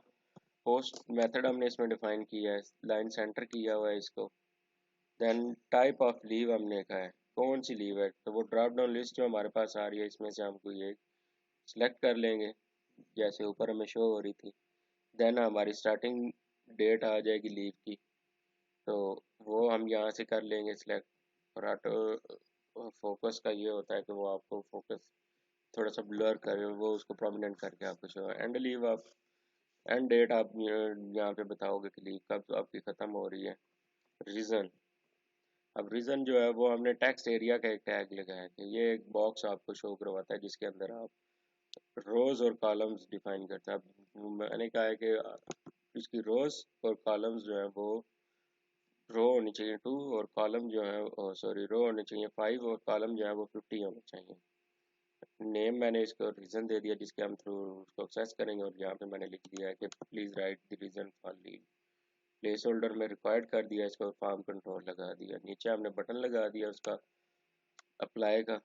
पोस्ट मेथड हमने इसमें डिफाइन किया है, लाइन सेंटर किया हुआ है इसको। देन टाइप ऑफ लीव हमने लिखा है, कौन सी लीव है, तो वो ड्रॉप डाउन लिस्ट जो हमारे पास आ रही है इसमें से हम कोई एक सिलेक्ट कर लेंगे, जैसे ऊपर हमें शो हो रही थी। देन हमारी स्टार्टिंग डेट आ जाएगी लीव की, तो वो हम यहाँ से कर लेंगे सिलेक्ट। और ऑटो फोकस का ये होता है कि वो आपको फोकस थोड़ा सा ब्लर करे, वो उसको प्रोमिनेंट करके आपको शो। एंड लीव आप, एंड डेट आप यहाँ पे बताओगे कि लीव कब आपकी ख़त्म हो रही है। रीज़न, अब रीज़न जो है वो हमने टेक्स्ट एरिया का एक टैग लगाया है कि ये एक बॉक्स आपको शो करवाता है जिसके अंदर आप रोज़ और कॉलम्स डिफाइन करते हैं। अब मैंने कहा है कि इसकी रोज़ और कॉलम्स जो है वो रो होनी चाहिए 2, और कॉलम जो है सॉरी रो होने चाहिए 5, और कॉलम जो है वो 50 होने चाहिए। नेम मैंने इसको रीज़न दे दिया जिसके हम थ्रू उसको एक्सेस करेंगे, और यहाँ पे मैंने लिख दिया है कि please write the reason for leave. Place holder में रिक्वायर्ड कर दिया इसको, फॉर्म कंट्रोल लगा दिया, नीचे हमने बटन लगा दिया उसका अप्लाई का,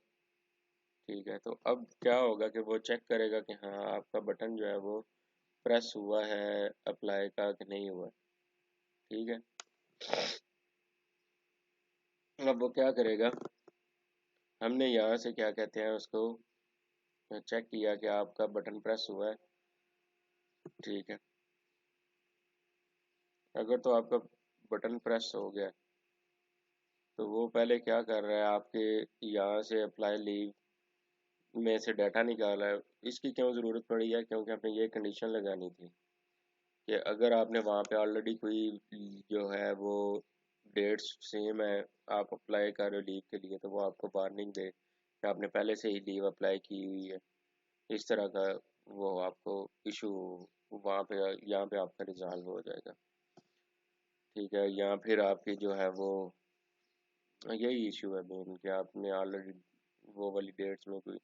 ठीक है। तो अब क्या होगा कि वो चेक करेगा कि हाँ आपका बटन जो है वो प्रेस हुआ है अप्लाई का कि नहीं हुआ, ठीक है। अब वो क्या करेगा, हमने यहाँ से क्या कहते हैं उसको चेक किया कि आपका बटन प्रेस हुआ है, ठीक है। अगर तो आपका बटन प्रेस हो गया, तो वो पहले क्या कर रहा है, आपके यहाँ से अप्लाई लीव में से डाटा निकाला है। इसकी क्यों ज़रूरत पड़ी है, क्योंकि आपने ये कंडीशन लगानी थी कि अगर आपने वहाँ पे ऑलरेडी कोई जो है वो डेट्स सेम है, आप अप्लाई कर रहे हो लीव के लिए, तो वो आपको वार्निंग दे कि आपने पहले से ही लीव अप्लाई की हुई है, इस तरह का वो आपको इशू वहाँ पे, यहाँ पे आपका रिजॉल्व हो जाएगा, ठीक है। या फिर आपकी जो है वो यही इशू है मेन कि आपने ऑलरेडी वो वाली डेट्स में कोई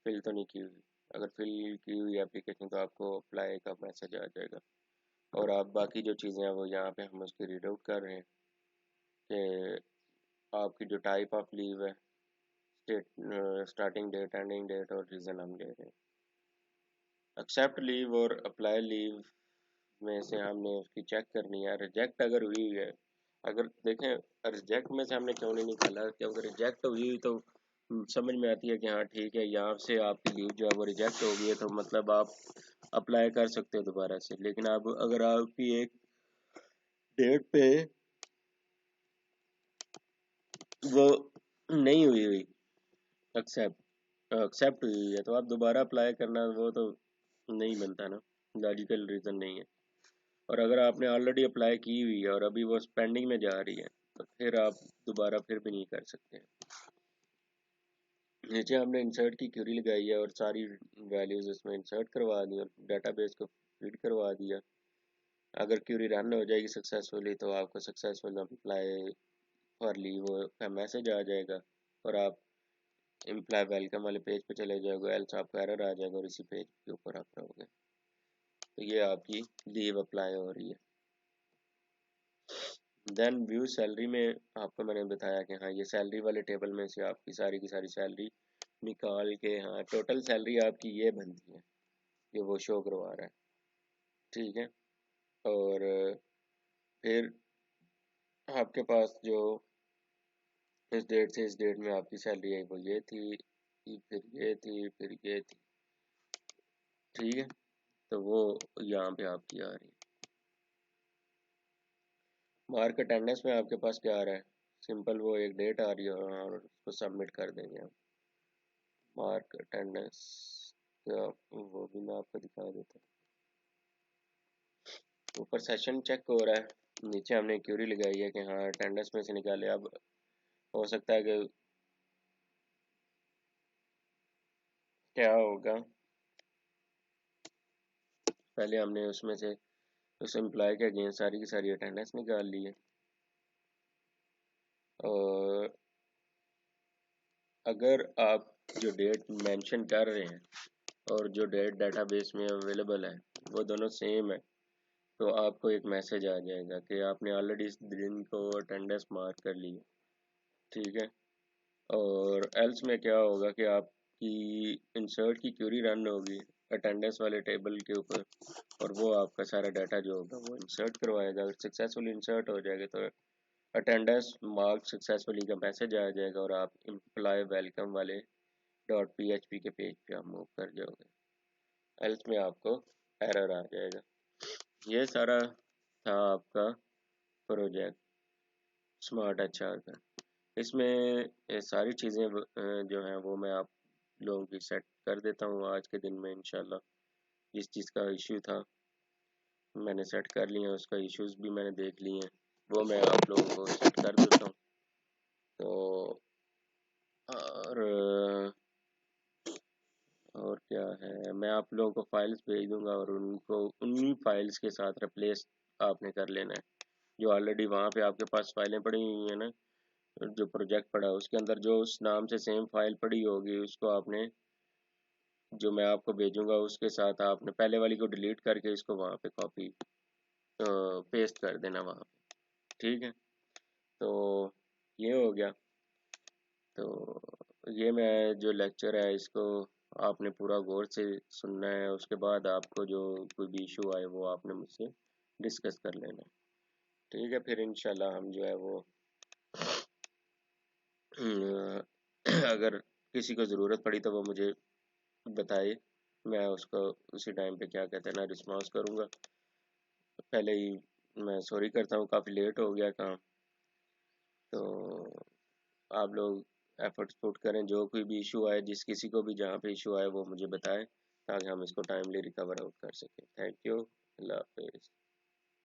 फिल तो नहीं की हुई। अगर फिल की हुई एप्लीकेशन तो आपको अप्लाई का मैसेज आ जाएगा। और आप बाकी जो चीज़ें हैं वो यहाँ पे हम उसकी रीड आउट कर रहे हैं कि आपकी जो टाइप ऑफ लीव है, स्टार्टिंग डेट, एंडिंग डेट, और रीज़न हम ले रहे हैं। एक्सेप्ट लीव और अप्लाई लीव में से हमने उसकी चेक करनी है, रिजेक्ट अगर हुई है, अगर देखें रिजेक्ट में से हमने क्यों नहीं निकाला, क्योंकि रिजेक्ट हुई हुई तो समझ में आती है कि हाँ ठीक है यहाँ से आपकी लीव जो है वो रिजेक्ट हो गई है, तो मतलब आप अप्लाई कर सकते हो दोबारा से। लेकिन अब अगर आपकी एक डेट पे वो नहीं हुई हुई एक्सेप्ट हुई है, तो आप दोबारा अप्लाई करना वो तो नहीं बनता ना, लॉजिकल रीज़न नहीं है। और अगर आपने ऑलरेडी अप्लाई की हुई है और अभी वो पेंडिंग में जा रही है, तो फिर आप दोबारा फिर भी नहीं कर सकते हैं। नीचे हमने इंसर्ट की क्यूरी लगाई है और सारी वैल्यूज़ उसमें इंसर्ट करवा दी और डाटाबेस को फीड करवा दिया। अगर क्यूरी रन हो जाएगी सक्सेसफुली तो आपको सक्सेसफुल अप्लाई फॉर लीव का मैसेज आ जाएगा, और आप एम्प्लॉय वेलकम वाले पेज पे चले जाओगे, एल्स आपको एरर आ जाएगा और इसी पेज के ऊपर आप रहोगे। तो ये आपकी लीव अप्लाई हो रही है। देन व्यू सैलरी में आपको मैंने बताया कि हाँ ये सैलरी वाले टेबल में से आपकी सारी की सारी सैलरी निकाल के, हाँ टोटल सैलरी आपकी ये बनती है, ये वो शो करवा रहा है, ठीक है। और फिर आपके पास जो इस डेट से इस डेट में आपकी सैलरी आई वो ये थी, फिर ये थी, फिर ये थी, ठीक है। तो वो यहाँ पे आपकी आ रही है। मार्क अटेंडेंस में आपके पास क्या आ रहा है, सिंपल वो एक डेट आ रही है और उसको सबमिट कर देंगे हम। मार्क अटेंडेंस वो भी मैं आपको दिखा देता हूँ। ऊपर सेशन चेक हो रहा है, नीचे हमने क्यूरी लगाई है कि हाँ अटेंडेंस में से निकाले। अब हो सकता है कि क्या होगा, पहले हमने उसमें से उस एम्प्लॉय के अगेंस्ट सारी की सारी अटेंडेंस निकाल ली है, और अगर आप जो डेट मेंशन कर रहे हैं और जो डेट डाटाबेस में अवेलेबल है वो दोनों सेम है, तो आपको एक मैसेज आ जाएगा कि आपने ऑलरेडी इस दिन को अटेंडेंस मार्क कर ली है, ठीक है। और एल्स में क्या होगा कि आपकी इंसर्ट की क्यूरी रन होगी अटेंडेंस वाले टेबल के ऊपर, और वो आपका सारा डाटा जो होगा वो इंसर्ट करवाएगा। अगर सक्सेसफुली इंसर्ट हो जाएगा तो अटेंडेंस मार्क सक्सेसफुली का मैसेज आ जाएगा और आप एम्प्लॉय वेलकम वाले .php के पेज पे आप मूव कर जाओगे, एल्स में आपको एरर आ जाएगा। ये सारा था आपका प्रोजेक्ट स्मार्ट एचआर का। इसमें ये सारी चीज़ें जो हैं वो मैं आप लोगों की सेट कर देता हूँ आज के दिन में इंशाल्लाह। जिस चीज़ का इश्यू था मैंने सेट कर लिया, उसका इश्यूज भी मैंने देख लिए हैं, वो मैं आप लोगों को सेट कर देता हूँ। तो और क्या है, मैं आप लोगों को फाइल्स भेज दूंगा और उनको उन्हीं फाइल्स के साथ रिप्लेस आपने कर लेना है। जो ऑलरेडी वहाँ पे आपके पास फाइलें पड़ी हुई हैं ना, जो प्रोजेक्ट पड़ा है उसके अंदर जो उस नाम से सेम फाइल पड़ी होगी उसको आपने, जो मैं आपको भेजूंगा उसके साथ आपने पहले वाली को डिलीट करके इसको वहाँ पे कॉपी पेस्ट कर देना वहाँ पे, ठीक है। तो ये हो गया। तो ये मैं जो लेक्चर है इसको आपने पूरा गौर से सुनना है, उसके बाद आपको जो कोई भी इशू आए वो आपने मुझसे डिस्कस कर लेना है, ठीक है। फिर इंशाल्लाह हम जो है वो अगर किसी को ज़रूरत पड़ी तो वो मुझे बताए, मैं उसको उसी टाइम पे क्या कहते हैं ना रिस्पॉन्स करूँगा। पहले ही मैं सॉरी करता हूँ, काफ़ी लेट हो गया काम। तो आप लोग एफर्ट्स पुट करें, जो कोई भी इशू आए, जिस किसी को भी जहाँ पे इशू आए वो मुझे बताएं ताकि हम इसको टाइमली रिकवर आउट कर सकें। थैंक यू, अल्लाह हाफिज़।